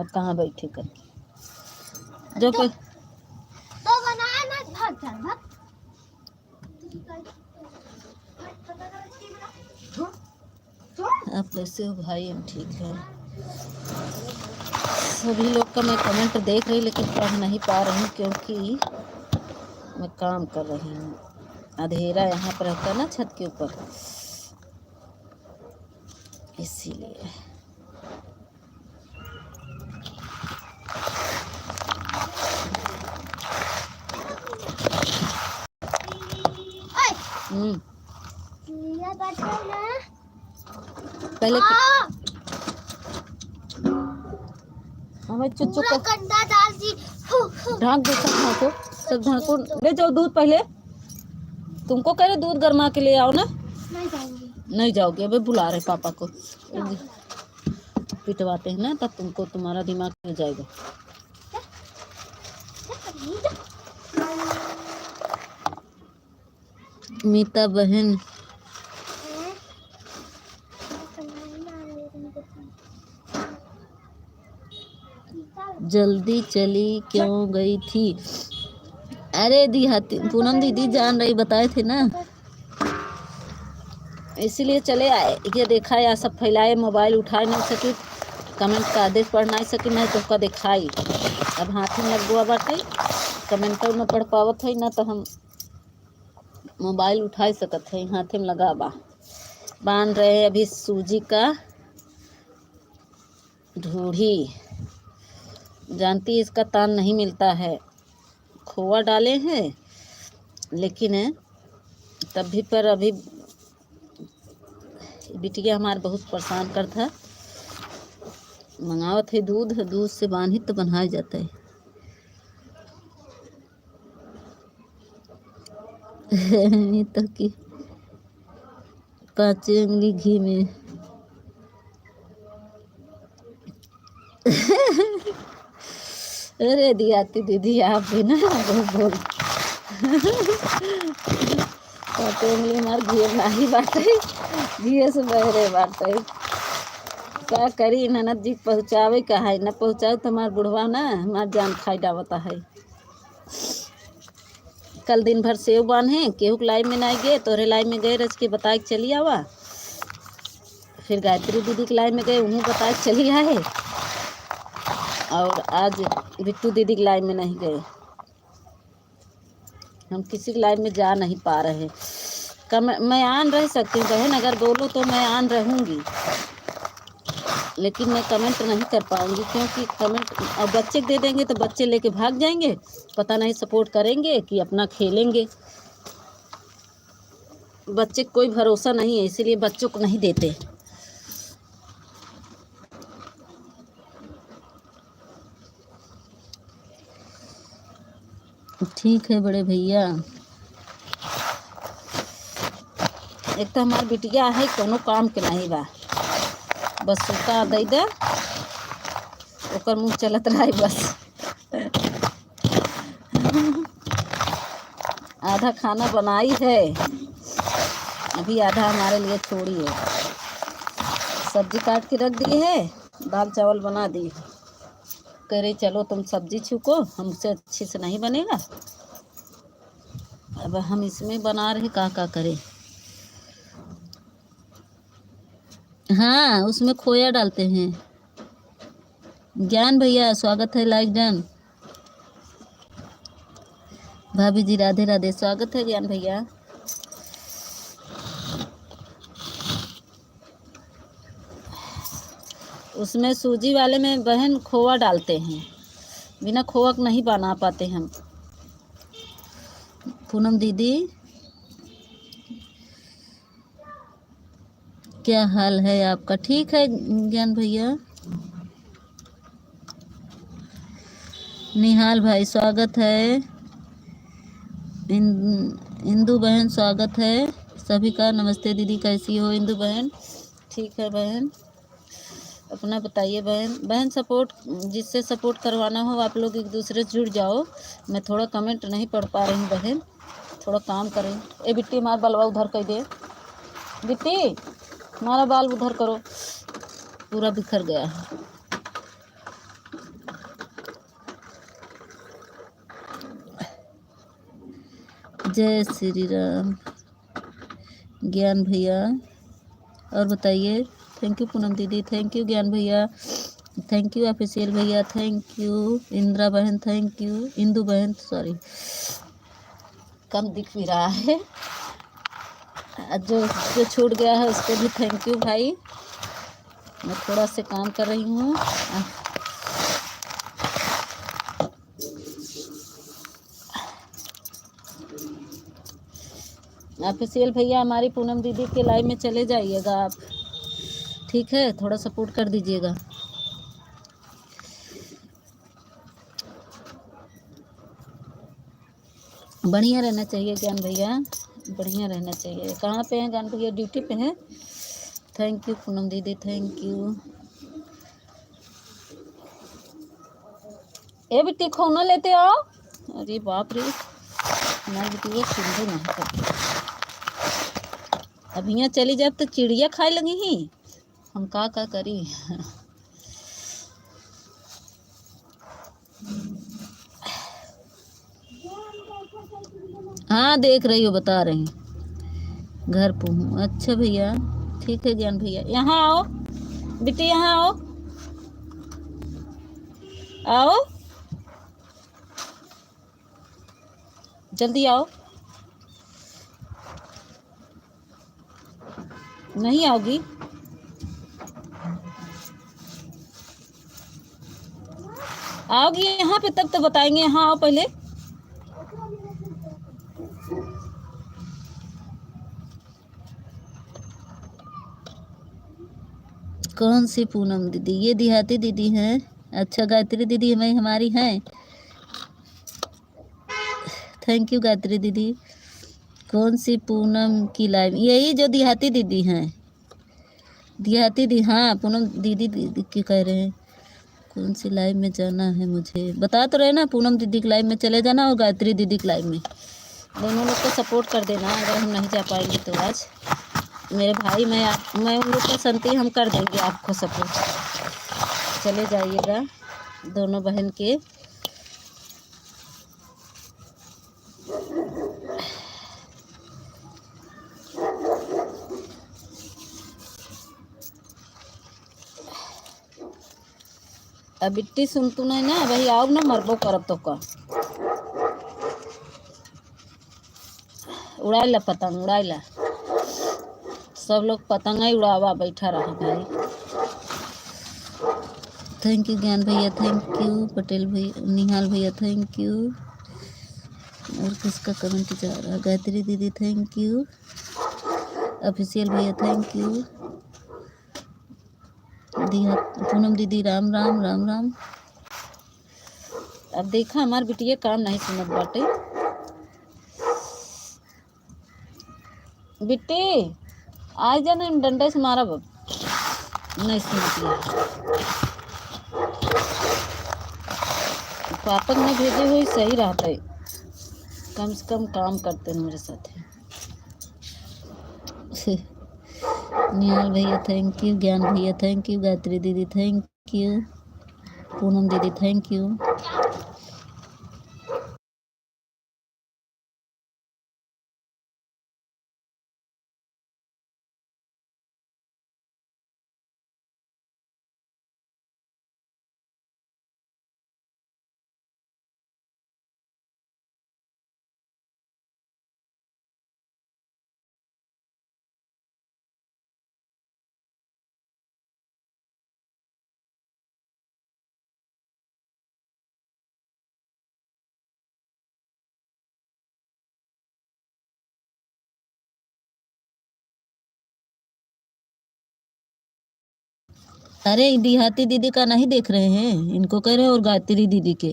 Speaker 1: अब कहाँ बैठे करके जो पे
Speaker 2: तो बनाया ना, भाग चल भाग।
Speaker 1: आप कैसे हो भाई? हम ठीक है। सभी लोग का मैं कमेंट देख रही लेकिन पढ़ नहीं पा रही हूँ क्योंकि मैं काम कर रही हूँ। अंधेरा यहाँ पर रहता है ना छत के ऊपर, इसीलिए।
Speaker 2: ये बैठे ना
Speaker 1: पहले हमें चुच्चू
Speaker 2: पूरा
Speaker 1: का
Speaker 2: कंडा डाल दी।
Speaker 1: ढाक दो, सब ढाको, सब ढाको। ले जाओ दूध पहले, तुमको कह रहे दूध गर्मा के ले आओ ना।
Speaker 2: नहीं जाऊंगी।
Speaker 1: नहीं जाओगे? अबे बुला रहे पापा को, पिटवाते हैं ना तब तुमको, तुम्हारा दिमाग हो जाएगा। मीता बहन जल्दी चली क्यों गई थी? अरे देहाती पूनम दीदी जान रही, बताए थे ना, इसीलिए चले आए। ये देखा या सब फैलाए, मोबाइल उठा नहीं सकी, कमेंट का आदेश पढ़ नहीं सकी, मैं तुमका दिखाई। अब हाथ में लग गया बाटे, कमेंट न पढ़ पावत है ना, तो हम मोबाइल उठा सकत है, हाथे में लगा बा। बांध रहे अभी सूजी का ढूढ़ी, जानती है इसका तान नहीं मिलता है। खोआ डाले हैं लेकिन तब भी पर अभी बिटिया हमारे बहुत परेशान करता, मंगावत है दूध, दूध से बांधी तो बनाया जाता है। तो कि 5 उंगली घी में अरे दियाती दीदी आप भी ना बहुत बोल 5 उंगली मार घी नहीं बाटे, घी से बहरे बाटे। क्या करी ननद जी पहुँचावे का है, न पहुँचाओ तो हमार बुढ़वा ना हमार जान खाई डावता है। कल दिन भर सेव बांधे, केहू के लाइव में नहीं गए, तोरे लाइव में गए, रच के बता के चली आवा। फिर गायत्री दीदी के लाइव में गए, उन्हें बता के चली आए। और आज बिट्टू दीदी के लाइव में नहीं गए, हम किसी के लाइव में जा नहीं पा रहे। मैं आन रह सकती हूँ बहन, अगर बोलो तो मैं आन रहूँगी, लेकिन मैं कमेंट नहीं कर पाऊँगी क्योंकि कमेंट अब बच्चे दे देंगे तो बच्चे लेके भाग जाएंगे, पता नहीं सपोर्ट करेंगे कि अपना खेलेंगे। बच्चे कोई भरोसा नहीं है, इसीलिए बच्चों को नहीं देते। ठीक है बड़े भैया। एक तो हमार बिटिया है कोनो काम के नहीं बा, बस सूता दे दे ओकर मुँह चलत रहा बस। आधा खाना बनाई है, अभी आधा हमारे लिए छोड़ी है। सब्जी काट के रख दी है, दाल चावल बना दी। कह रही चलो तुम सब्जी छूको, हमसे अच्छे से नहीं बनेगा। अब हम इसमें बना रहे, का करें। हाँ, उसमें खोया डालते हैं। ज्ञान भैया स्वागत है, लाइक डन। भाभी जी राधे राधे, स्वागत है ज्ञान भैया। उसमें सूजी वाले में बहन खोआ डालते हैं, बिना खोआ नहीं बना पाते हम। पूनम दीदी क्या हाल है आपका? ठीक है ज्ञान भैया। निहाल भाई स्वागत है। इंदु बहन स्वागत है सभी का। नमस्ते दीदी, कैसी हो इंदु बहन? ठीक है बहन, अपना बताइए बहन। सपोर्ट, जिससे सपोर्ट करवाना हो आप लोग एक दूसरे से जुड़ जाओ। मैं थोड़ा कमेंट नहीं पढ़ पा रही हूँ बहन, थोड़ा काम करें। ए बिट्टी मार बालवा उधर कर दे, बिट्टी हमारा बाल उधर करो, पूरा बिखर गया है। जय श्री राम ज्ञान भैया। और बताइए। थैंक यू पूनम दीदी, थैंक यू ज्ञान भैया, थैंक यू ऑफिशियल भैया, थैंक यू इंदिरा बहन, थैंक यू इंदु बहन। सॉरी कम दिख भी रहा है, जो छूट गया है उसको भी थैंक यू भाई। मैं थोड़ा से काम कर रही हूँ। ऑफिशियल भैया हमारी पूनम दीदी के लाइव में चले जाइएगा आप, ठीक है? थोड़ा सपोर्ट कर दीजिएगा। बढ़िया रहना चाहिए ज्ञान भैया, बढ़िया रहना चाहिए। कहाँ पे हैं ज्ञान भैया? ड्यूटी पे हैं। थैंक यू पूनम दीदी, थैंक यू। ए बिट्टी खोना लेते आओ। अरे बाप रे, हमारी बिट्टी सिंधु नहीं करती। अब यहाँ चली जाए तो चिड़िया खाए लगी ही, हम का करी। हाँ देख रही हो, बता रही घर पे हूँ। अच्छा भैया, ठीक है ज्ञान भैया। यहाँ आओ बेटी, यहाँ आओ, आओ जल्दी आओ। नहीं आओगी? आओगी यहाँ पे तब तो बताएंगे। यहाँ आओ पहले। कौन सी पूनम दीदी? ये देहाती दीदी हैं। अच्छा गायत्री दीदी हमारी हैं। थैंक यू गायत्री दीदी। कौन सी पूनम की लाइव? यही जो देहाती दीदी हैं, देहाती दी। हाँ पूनम दीदी की कह रहे हैं। कौन सी लाइव में जाना है मुझे बता तो रहे ना। पूनम दीदी की लाइव में चले जाना और गायत्री दीदी की लाइव में, दोनों लोग को सपोर्ट कर देना। अगर हम नहीं जा पाएंगे तो आज मेरे भाई, मैं उन लोग को संती हम कर देंगे आपको सपोर्ट। चले जाइएगा दोनों बहन के। अब बिट्टी सुन तू नहीं ना भाई, आओ ना मरबो करब तो का। उड़ाइला पतंग, उड़ाइला। सब लोग पतंग ही उड़ावा बैठा रहा भाई। थैंक यू ज्ञान भैया, थैंक यू पटेल भैया, निहाल भैया थैंक यू। और किसका कमेंट जा रहा है? गायत्री दीदी थैंक यू, ऑफिशियल भैया थैंक यू, पूनम दीदी राम राम राम राम। अब देखा हमार बिटिया काम नहीं सुनत बाटे। बिट्टी आज जाना डंडे से मारा बब नहीं सुनती। पापा ने भेजे हुए सही रहते, कम से कम काम करते हैं मेरे साथ। निहाल भैया थैंक यू, ज्ञान भैया थैंक यू, गायत्री दीदी थैंक यू। पूनम दीदी थैंक यू। अरे देहाती दीदी का नहीं देख रहे हैं, इनको कह रहे हैं और गायत्री दीदी के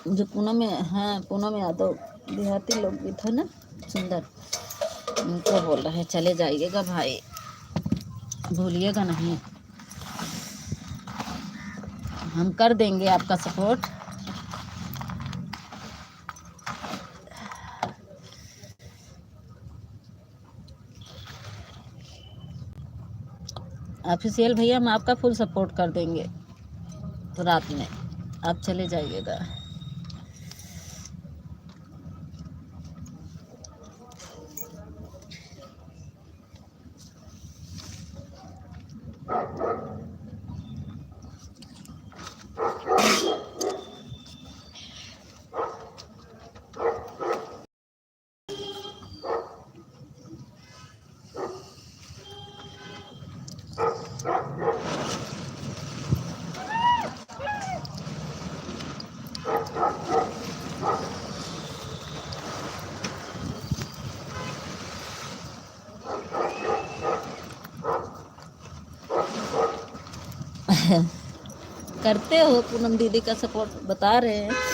Speaker 1: जो पूनम में, हाँ पूनम यादव देहाती लोकगीत है ना सुंदर, उनको बोल रहे हैं चले जाइएगा भाई, भूलिएगा नहीं, हम कर देंगे आपका सपोर्ट। ऑफिशियल भैया हम आपका फुल सपोर्ट कर देंगे, तो रात में आप चले जाइएगा। करते हो पूनम दीदी का सपोर्ट, बता रहे हैं।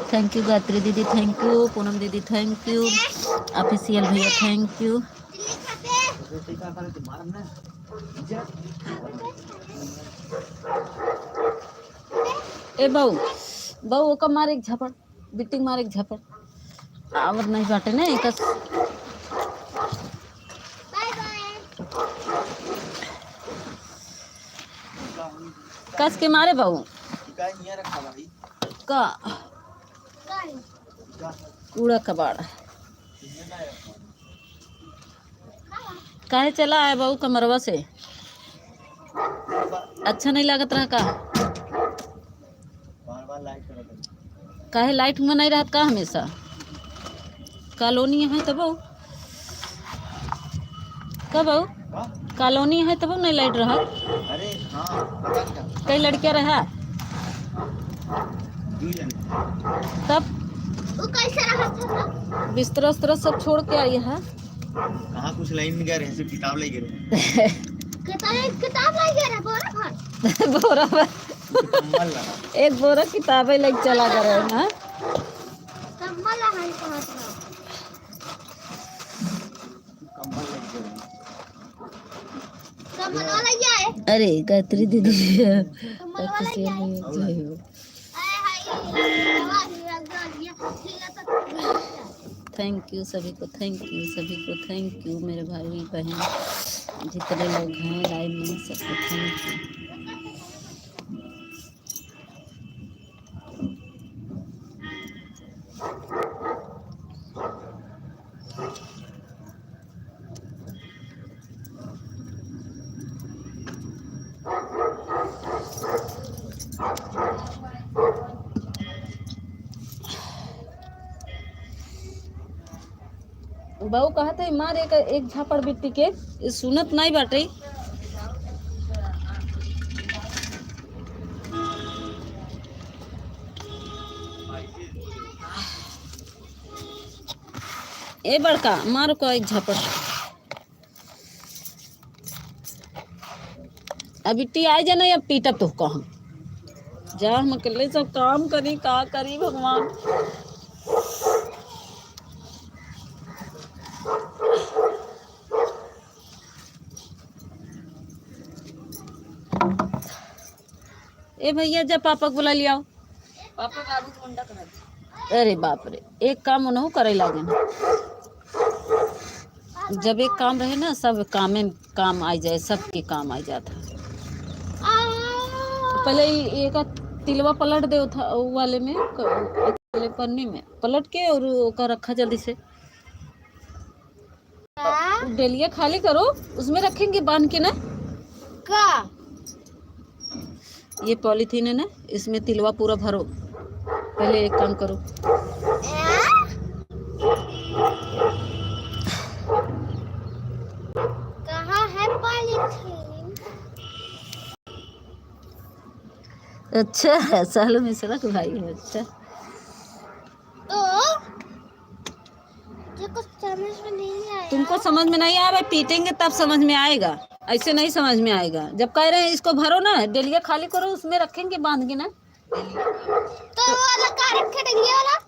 Speaker 1: थैंक यू गायत्री दीदी, थैंक यू पूनम दीदी, थैंक यू ऑफिशियल भैया, थैंक यू। ए बहू बहू ओका मार एक झपड़, बिटिंग मार एक झपड़, आवत नहीं बाटे ने एक कस के मारे बहू का कूड़ा कबाड़ काहे चला है बहू कमरवा से, अच्छा नहीं लागत रहा का, काहे लाइट में नहीं रहत का हमेशा, कॉलोनी है तो बहू का बहू कॉलोनी है तो बहू नहीं लाइट रहा।
Speaker 4: अरे हाँ,
Speaker 1: कई लड़कियां रहा तब
Speaker 2: वो कैसे रहा था?
Speaker 1: बिस्तर उस्तर सब छोड़ के आई है।
Speaker 4: कहाँ कुछ लाइन में गए रहे, सिर्फ किताब ले गए
Speaker 2: किताब लाई गया बोरा भर
Speaker 1: बोरा भर
Speaker 4: कम्बल लगा,
Speaker 1: एक बोरा किताबें लेके चला कर रहे ना,
Speaker 2: कम्बल है पास
Speaker 4: कम्बल लग गए।
Speaker 2: कम्बल वाला क्या है?
Speaker 1: अरे गायत्री दीदी
Speaker 2: कम्बल वाला क्या है?
Speaker 1: थैंक यू सभी को, थैंक यू सभी को, थैंक यू मेरे भाई बहन जितने लोग हैं लाइव में, सबको थैंक यू। बहू कहा था मार एक झापड़ बिट्टी के, सुनत नहीं बाटे। ए बड़का मारो को एक झपट। अभी टी आई जाना या पीटा तो कहूँ जा, हम अकेले सब काम करी का करी भगवान। ए भैया जब पापा को बुला लिया, पापा बाबू को मुंडा करा दे। अरे बाप रे, एक काम उन्हों करे लागे ना, जब एक काम रहे ना सब काम में काम आ जाए, सबके काम आ जाता। तो पहले एक तिलवा पलट दे था वो वाले में, पन्नी में पलट के और ओका रखा जल्दी से। डेलिया खाली करो, उसमें रखेंगे बांध के ना।
Speaker 2: का
Speaker 1: ये पॉलीथीन है ना, इसमें तिलवा पूरा भरो। पहले एक काम करो,
Speaker 2: कहाँ है पॉलीथीन?
Speaker 1: अच्छा है, सालों में सड़क भाई है। अच्छा
Speaker 2: तो ये कुछ समझ में नहीं आया।
Speaker 1: तुमको समझ में नहीं आया भाई, पीटेंगे तब समझ में आएगा, ऐसे नहीं समझ में आएगा। जब कह रहे हैं इसको भरो ना, डेलिया खाली करो, उसमें रखेंगे बांध के ना।
Speaker 2: तो वो वाला का रखे डलिया वाला?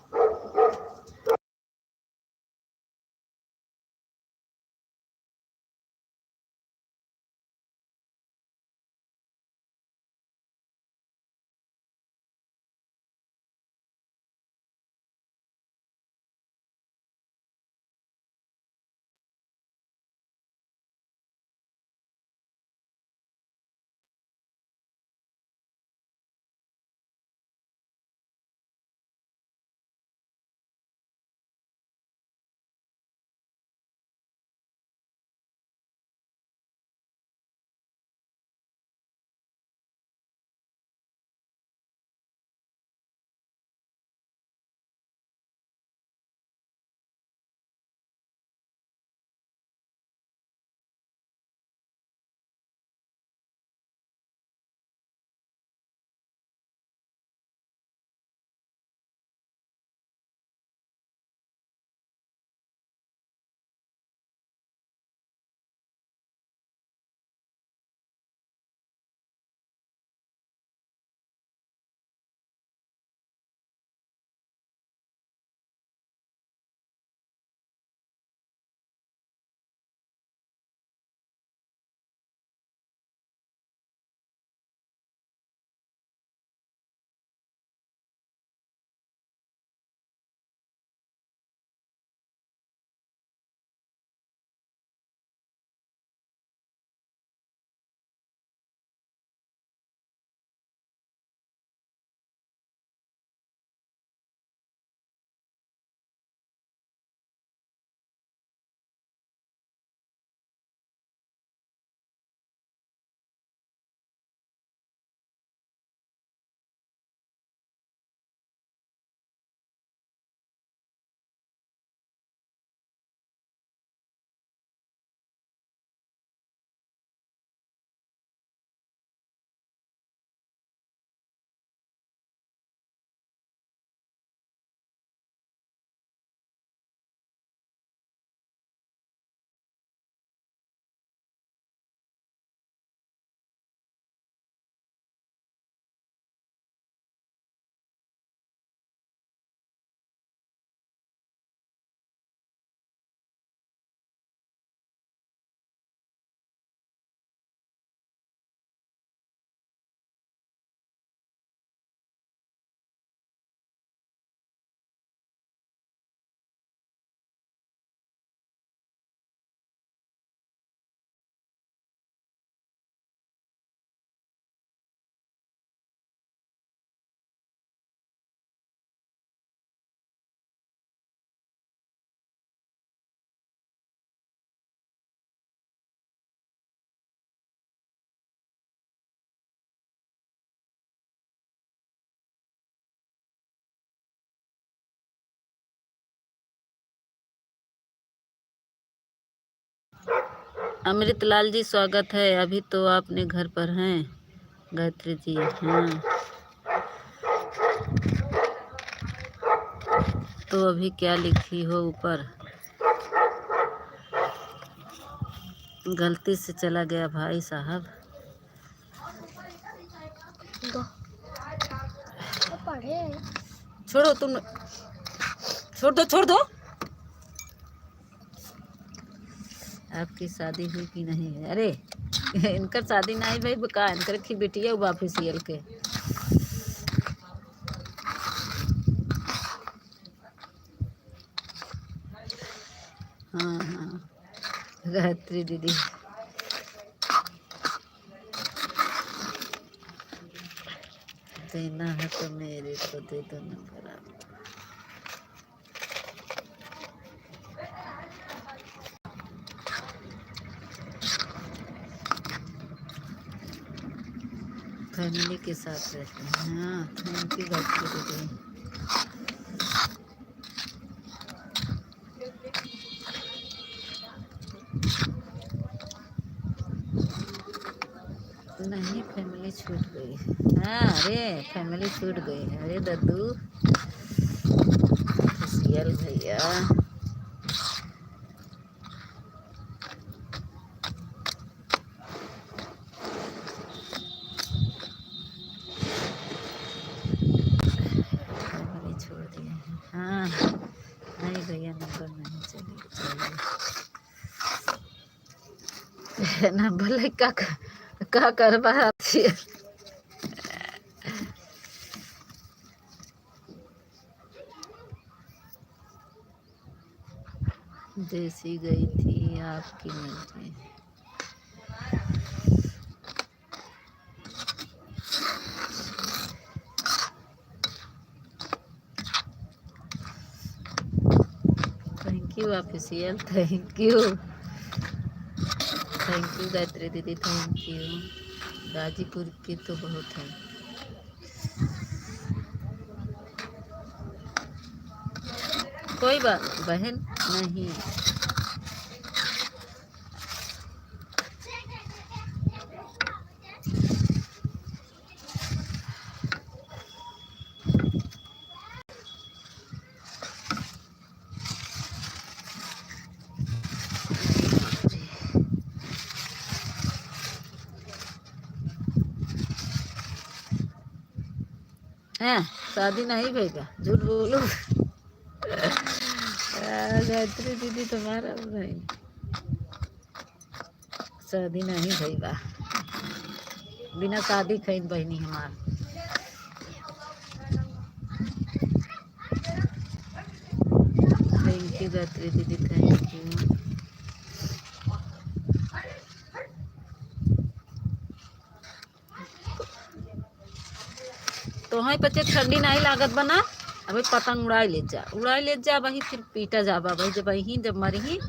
Speaker 1: अमृतलाल जी स्वागत है। अभी तो आपने घर पर हैं गायत्री जी। हाँ तो अभी क्या लिखी हो ऊपर? गलती से चला गया भाई साहब।
Speaker 2: दो तो पढ़े
Speaker 1: छोड़ो तुम, छोड़ दो। आपकी शादी हुई कि नहीं है? अरे इनकर शादी नहीं भाई, बका इनकर की बेटिया ऑफिसियल के। हाँ हाँ गायत्री दीदी, देना है तो मेरे को दे दो नंबर आप। फैमिली के साथ रहते हैं। हाँ थैंक यू गायत्री दीदी। नहीं फैमिली छूट गई। हाँ अरे फैमिली छूट गई है। अरे दद्दू खुशियल भैया, फैमिली छोड़ दिए हैं। हाँ नहीं भैया नंबर नहीं चाहिए। नंबर लेके का करवा रही है? जैसी गई थी आपकी मर्जी। Thank you official, thank you Gayatri दीदी, थैंक यू। गाजीपुर की तो बहुत है। कोई बात बहन नहीं। हैं शादी नहीं भैया, झूठ बोलो। गायत्री दीदी तुम्हारा नहीं, शादी नहीं भैया, बिना शादी खैन बहनी हमार। थैंक यू गायत्री दीदी, थैंक यू। तो हाँ बच्चे ठंडी नहीं लागत बना। अभी पतंग उड़ाई ले जा वही, फिर पीटा जाबा भाई। जब मरी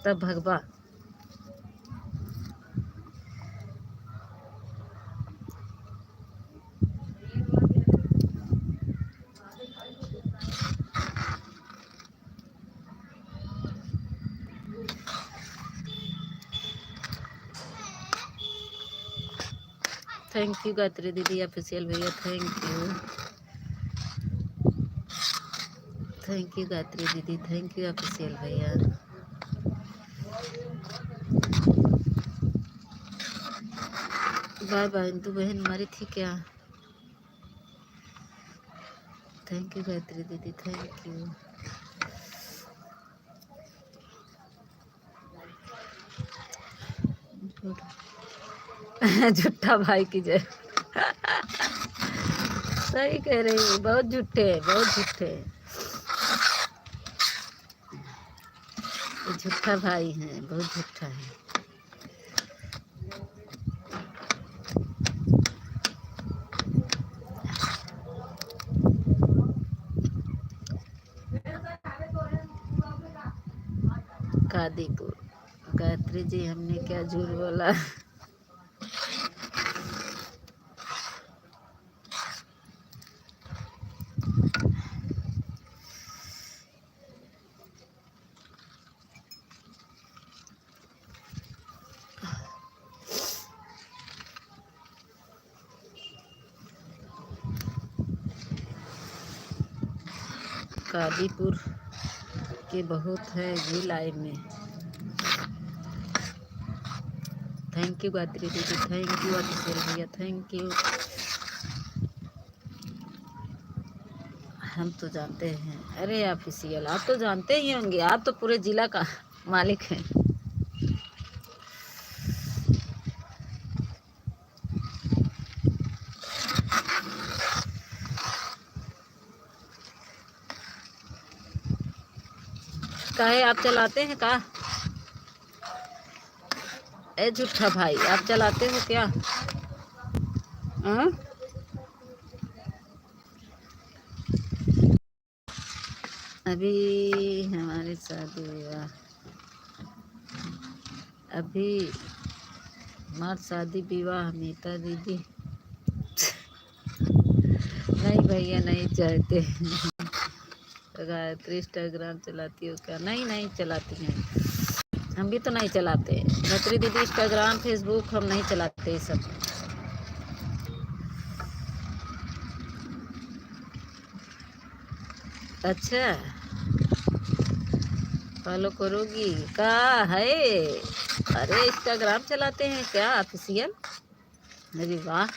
Speaker 1: तब भगवा। थैंक यू गायत्री दीदी ऑफिशियल भैया, थैंक यू गायत्री दीदी, थैंक यू ऑफिशियल भैया। बाय बाय इंदु बहन हमारी थी क्या? थैंक यू गायत्री दीदी, थैंक यू। झूठा भाई की जय। सही कह रही, बहुत झूठे, बहुत झूठे। झूठा भाई है, बहुत झूठा है। कादीपुर गायत्री जी, हमने क्या झूठ बोला? कादीपुर के बहुत है जी लाइन में। थैंक यू गायत्री दीदी, थैंक यू ऑफिशियल भैया, थैंक यू। हम तो जानते हैं, अरे ऑफिशियल आप तो जानते ही होंगे, आप तो पूरे जिला का मालिक हैं। काहे आप चलाते हैं का? ए झूठा भाई, आप चलाते हो क्या? हाँ? अभी हमारी शादी विवाह, अभी हमारी शादी विवाह मीता दीदी नहीं भैया नहीं चाहते। गायत्री इंस्टाग्राम चलाती हो क्या? नहीं नहीं चलाती हैं, हम भी तो नहीं चलाते। गायत्री दीदी इंस्टाग्राम फेसबुक हम नहीं चलाते ये सब। अच्छा फॉलो करोगी का है? अरे इंस्टाग्राम चलाते हैं क्या ऑफिशियल? अरे वाह,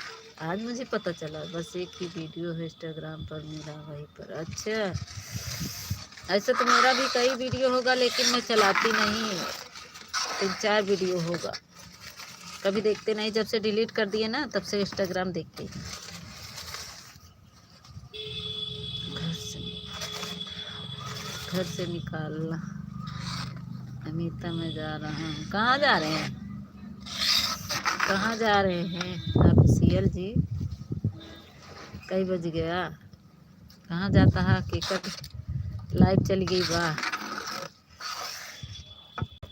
Speaker 1: आज मुझे पता चला। बस एक ही वीडियो है इंस्टाग्राम पर मिला वहीं पर। अच्छा ऐसे तो मेरा भी कई वीडियो होगा लेकिन मैं चलाती नहीं, 3-4 वीडियो होगा, कभी देखते नहीं। जब से डिलीट कर दिए ना तब से इंस्टाग्राम देखते। घर से निकालना। अमिता मैं जा रहा हूँ। कहाँ जा रहे हैं? कहाँ जा रहे हैं ऑफिशियल जी? कई बज गया? कहाँ जाता है हकीकत? लाइव चली गई वाह।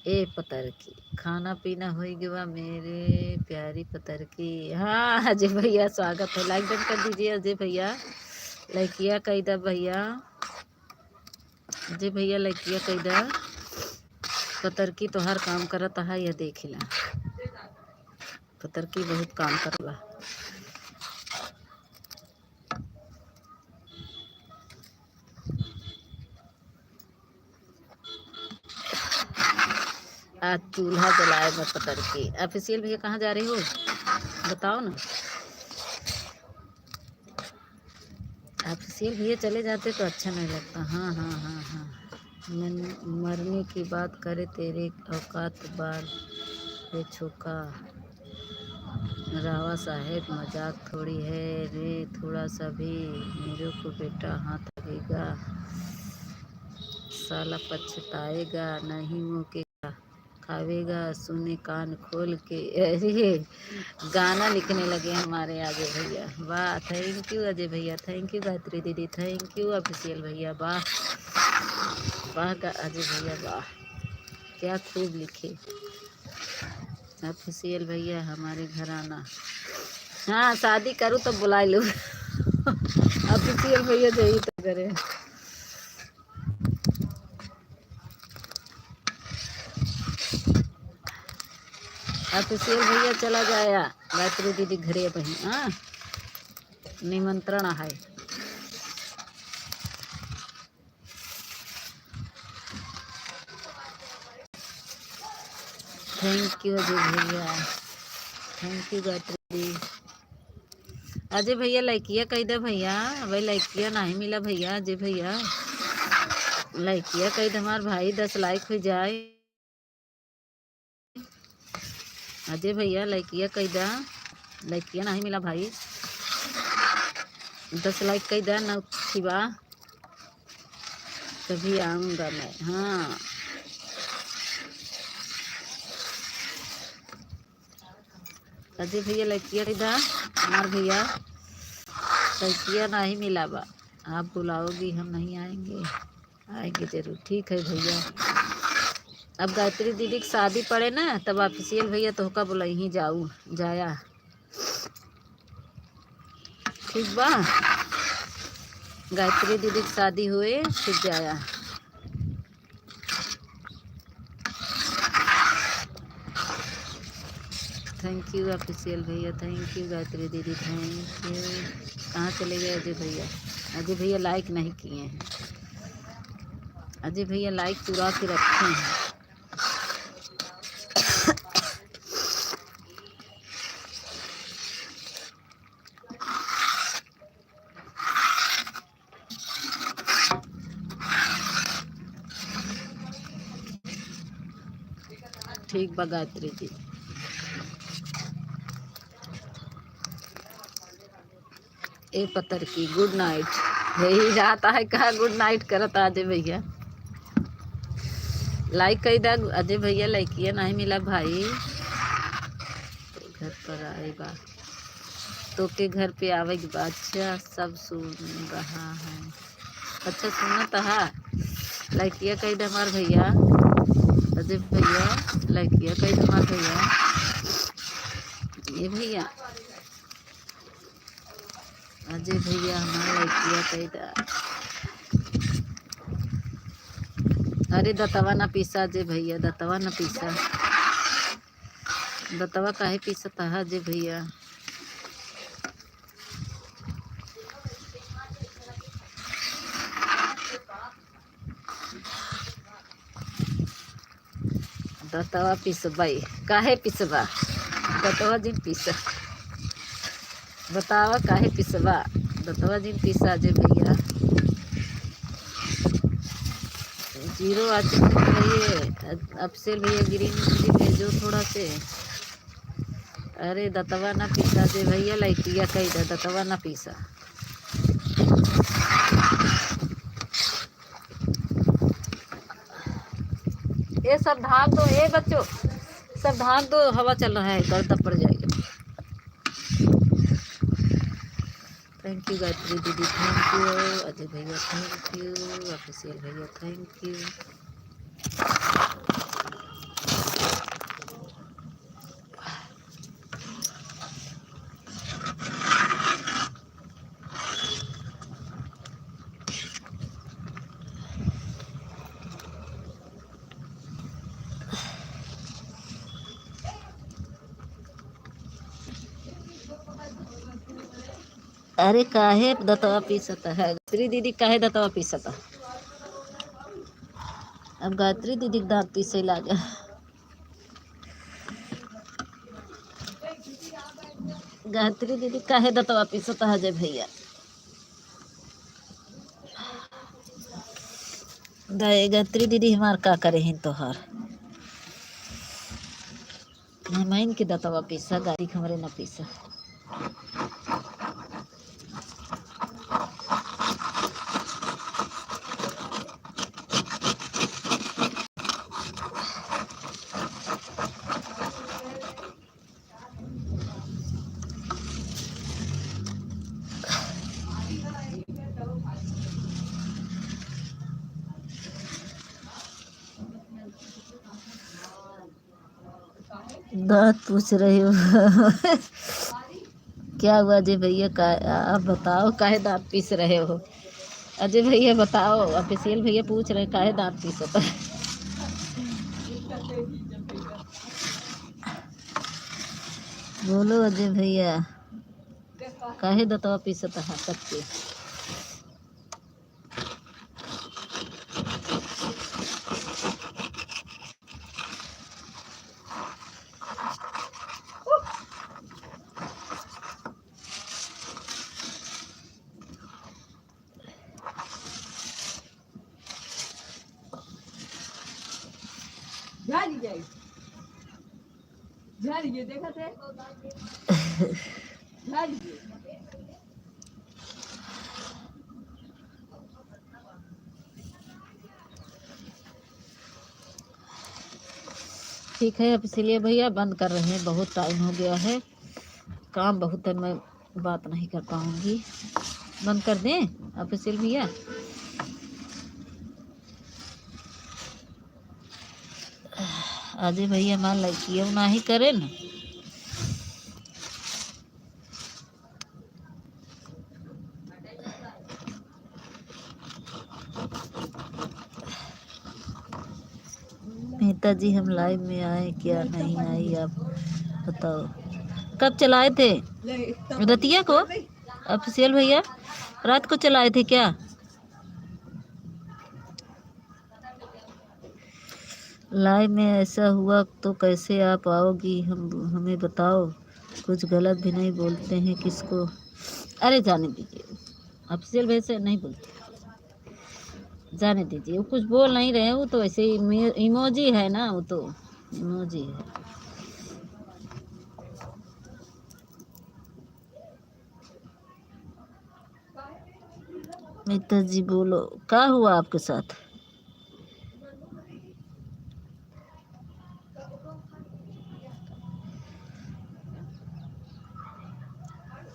Speaker 1: ए पतर की खाना पीना हो गया मेरे प्यारी पतर की। हाँ अजय भैया स्वागत है, लाइक डन कर दीजिए अजय भैया, लाइकिया कैदा भैया, अजय भैया लाइकिया कैदा। पतर की तो हर काम करता है, यह देखिला पतर की बहुत काम करला। आज चूल्हा जलाए मैं पतर की। ऑफिशियल भैया कहाँ जा रही हो बताओ ना? ऑफिशियल भैया चले जाते तो अच्छा नहीं लगता। हाँ हाँ हाँ हाँ, मरने की बात करे तेरे औकात बाल रे छोका। रावा साहेब मजाक थोड़ी है रे, थोड़ा सा भी मेरे को बेटा हाथ लगेगा साला पछताएगा नहीं, मुँह के खावेगा सुने कान खोल के। अरे गाना लिखने लगे हमारे अजय भैया, वाह थैंक यू अजय भैया, थैंक यू गायत्री दीदी, थैंक यू ऑफिशियल भैया, वाह वाह अजय भैया वाह, क्या खूब लिखे ऑफिशियल भैया। हमारे घर आना। हाँ शादी करूँ तो बुला लो ऑफिशियल भैया यही तो करे। ऑफिशियल भैया चला जाया गायत्री दीदी घरे बही। हाँ निमंत्रण है। थैंक यू अजय भैया, थैंक यू गायत्री। अजय भैया लाइकिया कही दे भैया, भाई लाइकिया नहीं मिला भैया। अजय भैया लाइकिया कही दे हमार भाई, 10 लाइक हो जाए। अजय भैया लाइकिया कही दे, लाइकिया नहीं मिला भाई, 10 लाइक कही दे न शिवा, तभी आऊँगा मैं। हाँ अजय भैया लाइकिया कही दे, हमार भैया लाइकिया नहीं मिला बा। आप बुलाओगी हम नहीं आएंगे? आएंगे जरूर। ठीक है भैया, अब गायत्री दीदी की शादी पड़े ना तब ऑफिशियल भैया तो का बोला ही जाऊ जाया। ठीक बा, गायत्री दीदी की शादी हुए फिर जाया। थैंक यू ऑफिशियल भैया, थैंक यू गायत्री दीदी, थैंक यू। कहाँ चले गए अजय भैया? अजय भैया लाइक नहीं किए हैं, अजय भैया लाइक चुरा के रखे हैं। ठीक बा गायत्री जी। ए पत्थर की गुड नाइट। यही जाता है कहा गुड नाइट करता अजय भैया। लाइक कई दा अजय भैया, लाइकिया नहीं मिला भाई। तो घर पर आएगा तो के घर पे आवे के बाद अच्छा सब सुन रहा है। अच्छा सुना तो है। लाइकिया कई दा हमार भैया अजय भैया, लाइकिया कई दा हमार भैया। ये भैया अजय भैया हमारा लाइकिया कई दा। अरे दतवा ना पीसा अजय भैया, दतवा ना पीसा। दतवा काहे पीसता है अजय भैया। दतवा पीसबाई काहे पीसबा, दतवा जिन पीसा। बतावा काहे पीसबा, दतवा जिन पीसा अजय भैया। जीरो आ चुके भैया। अफसेल भैया ग्रीन मुझे भेजो थोड़ा से। अरे दतवा ना पीसा अजय भैया, लाइकिया कही दा दतवा ना पीसा। ये सब ढाक दो ए बच्चों, सब ढाक दो, हवा चल रहा है, गर्दा पड़ जाएगा। थैंक यू गायत्री दीदी, थैंक यू अजय भैया, थैंक यू अफसेल भैया, थैंक यू। अरे काहे दतवा पीसता है गायत्री दीदी, काहे दतवा पीसता। अब गायत्री दीदी के दांत पीसे लागे। गायत्री दीदी काहे दतवा पीसता है अजय भैया। गायत्री दीदी हमार का करे हैं तोहार। मेहमान के दतवा पीसा, गाड़ी हमारे न पीसा। दांत पूछ रही हो। क्या हुआ अजय भैया, का आप बताओ काहे दांत पीस रहे हो। अजय भैया बताओ, ऑफिशियल भैया पूछ रहे काहे दांत पीसता है। बोलो अजय भैया काहे दतवा पीसता है सबके। देखा थे ठीक है। अब इसलिए भैया बंद कर रहे हैं, बहुत टाइम हो गया है, काम बहुत है, मैं बात नहीं कर पाऊंगी। बंद कर दें आप इसलिए भैया। अजय भैया मान लाइकिया ना ही करे ना। मेहता जी हम लाइव में आए क्या नहीं आई आप बताओ। कब चलाए थे रतिया को ऑफिशियल भैया, रात को चलाए थे क्या। लाइव में ऐसा हुआ तो कैसे आप आओगी, हमें बताओ। कुछ गलत भी नहीं बोलते हैं किसको। अरे जाने दीजिए, ऑफिशियल भैया से नहीं बोलते, जाने दीजिए। वो कुछ बोल नहीं रहे, वो तो ऐसे इमोजी है ना, वो तो इमोजी है। मीता जी बोलो, क्या हुआ आपके साथ?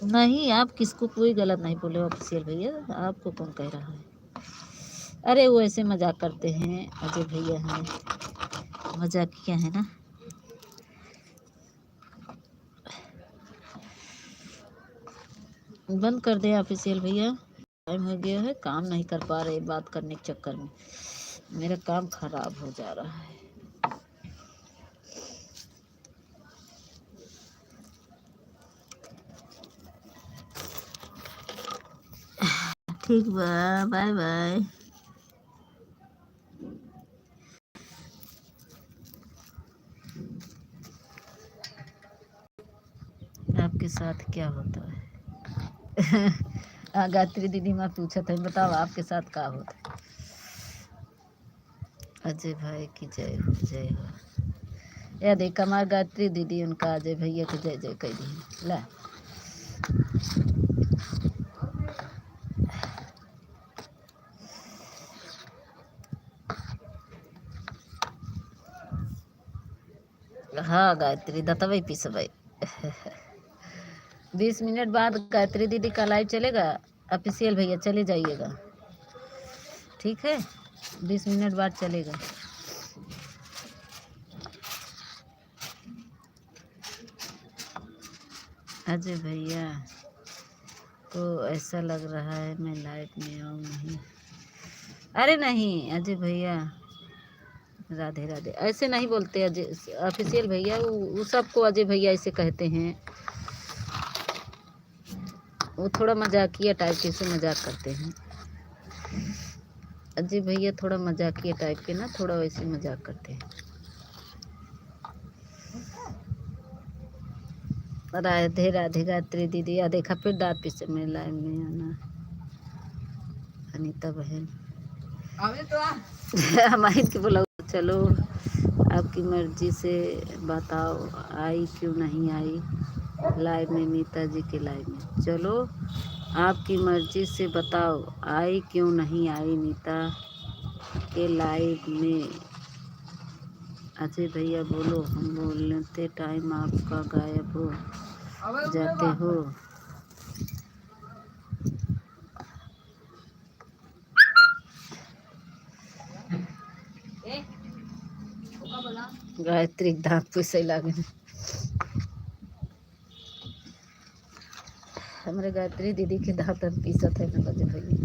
Speaker 1: नहीं, आप किसको कोई गलत नहीं बोले ऑफिशियल भैया, आपको कौन कह रहा है? अरे वो ऐसे मजाक करते हैं अजय भैया, हैं मजाक किया है ना। बंद कर दे ऑफिशियल भैया, टाइम हो गया है, काम नहीं कर पा रहे बात करने के चक्कर में, मेरा काम खराब हो जा रहा है। ठीक बा, बाय बाय। आपके साथ क्या होता है? गायत्री दीदी मैं पूछा था, बताओ आपके साथ क्या होता है? अजय भाई की जय हो, जय हो। या देख हमार गायत्री दीदी उनका अजय भैया की जय जय कह दी ला। हाँ गायत्री दतवई पिसवई। 20 मिनट बाद गायत्री दीदी का लाइव चलेगा ऑफिशियल भैया, चले जाइएगा ठीक है, 20 मिनट बाद चलेगा। अजय भैया को ऐसा लग रहा है मैं लाइव में आऊँ नहीं। अरे नहीं अजय भैया, राधे राधे, ऐसे नहीं बोलते अजय ऑफिशियल भैया, वो सबको अजय भैया ऐसे कहते हैं, वो थोड़ा मजाकिया टाइप के से मजाक करते हैं। अजय भैया थोड़ा मजाकिया टाइप के ना, थोड़ा वैसे मजाक करते हैं। राधे राधे गायत्री दीदी, या देखा फिर दांत पीछे में लाइव में आना। अनीता बहन हमारे के बोला चलो आपकी मर्जी से बताओ आई क्यों नहीं आई लाइव में, नीता जी के लाइव में। चलो आपकी मर्जी से बताओ आई क्यों नहीं आई नीता के लाइव में। अजय भैया बोलो, हम बोलते टाइम आपका गायब हो जाते हो। गायत्री दांत पिसे लगे, हमारे गायत्री दीदी के दांत पीसत है ना अजय भैया।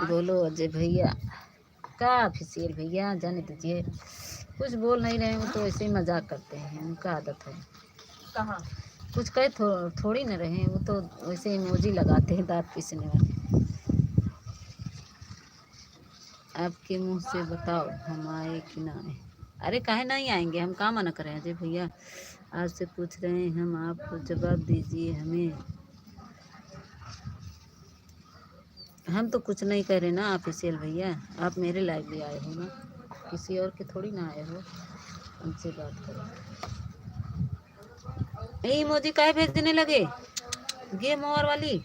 Speaker 1: बोलो अजय भैया का ऑफिशियल भैया, जाने दीजिए, कुछ बोल नहीं रहे, वो तो ऐसे ही मजाक करते हैं, उनका आदत है। कहाँ कुछ कहे थोड़ी न रहे, वो तो वैसे इमोजी लगाते हैं दांत पीसने वाले। आपके मुंह से बताओ हम आए कि ना आए। अरे काहे नहीं आएंगे, हम कहाँ मना करें अजय भैया, आपसे पूछ रहे हैं हम, आप जवाब दीजिए हमें। हम तो कुछ नहीं कह रहे ना ऑफिशियल भैया, आप मेरे लाइव भी आए हो ना, किसी और के थोड़ी ना आए हो, उनसे बात करो। इमोजी काहे भेजने लगे गेम ओवर वाली?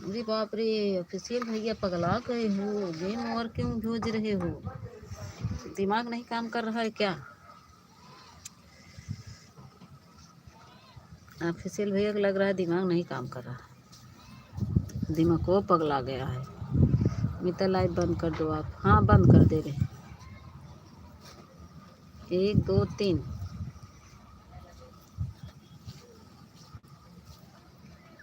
Speaker 1: अरे बाप रे ऑफिशियल भैया पगला गए हो, गेम ओवर क्यों भेज रहे हो? दिमाग नहीं काम कर रहा है क्या? ऑफिशियल भैया को लग रहा है दिमाग नहीं काम कर रहा, दिमाग को पगला गया है। मीता लाइव बंद कर दो आप। हाँ बंद कर दे रहे, 1 2 3।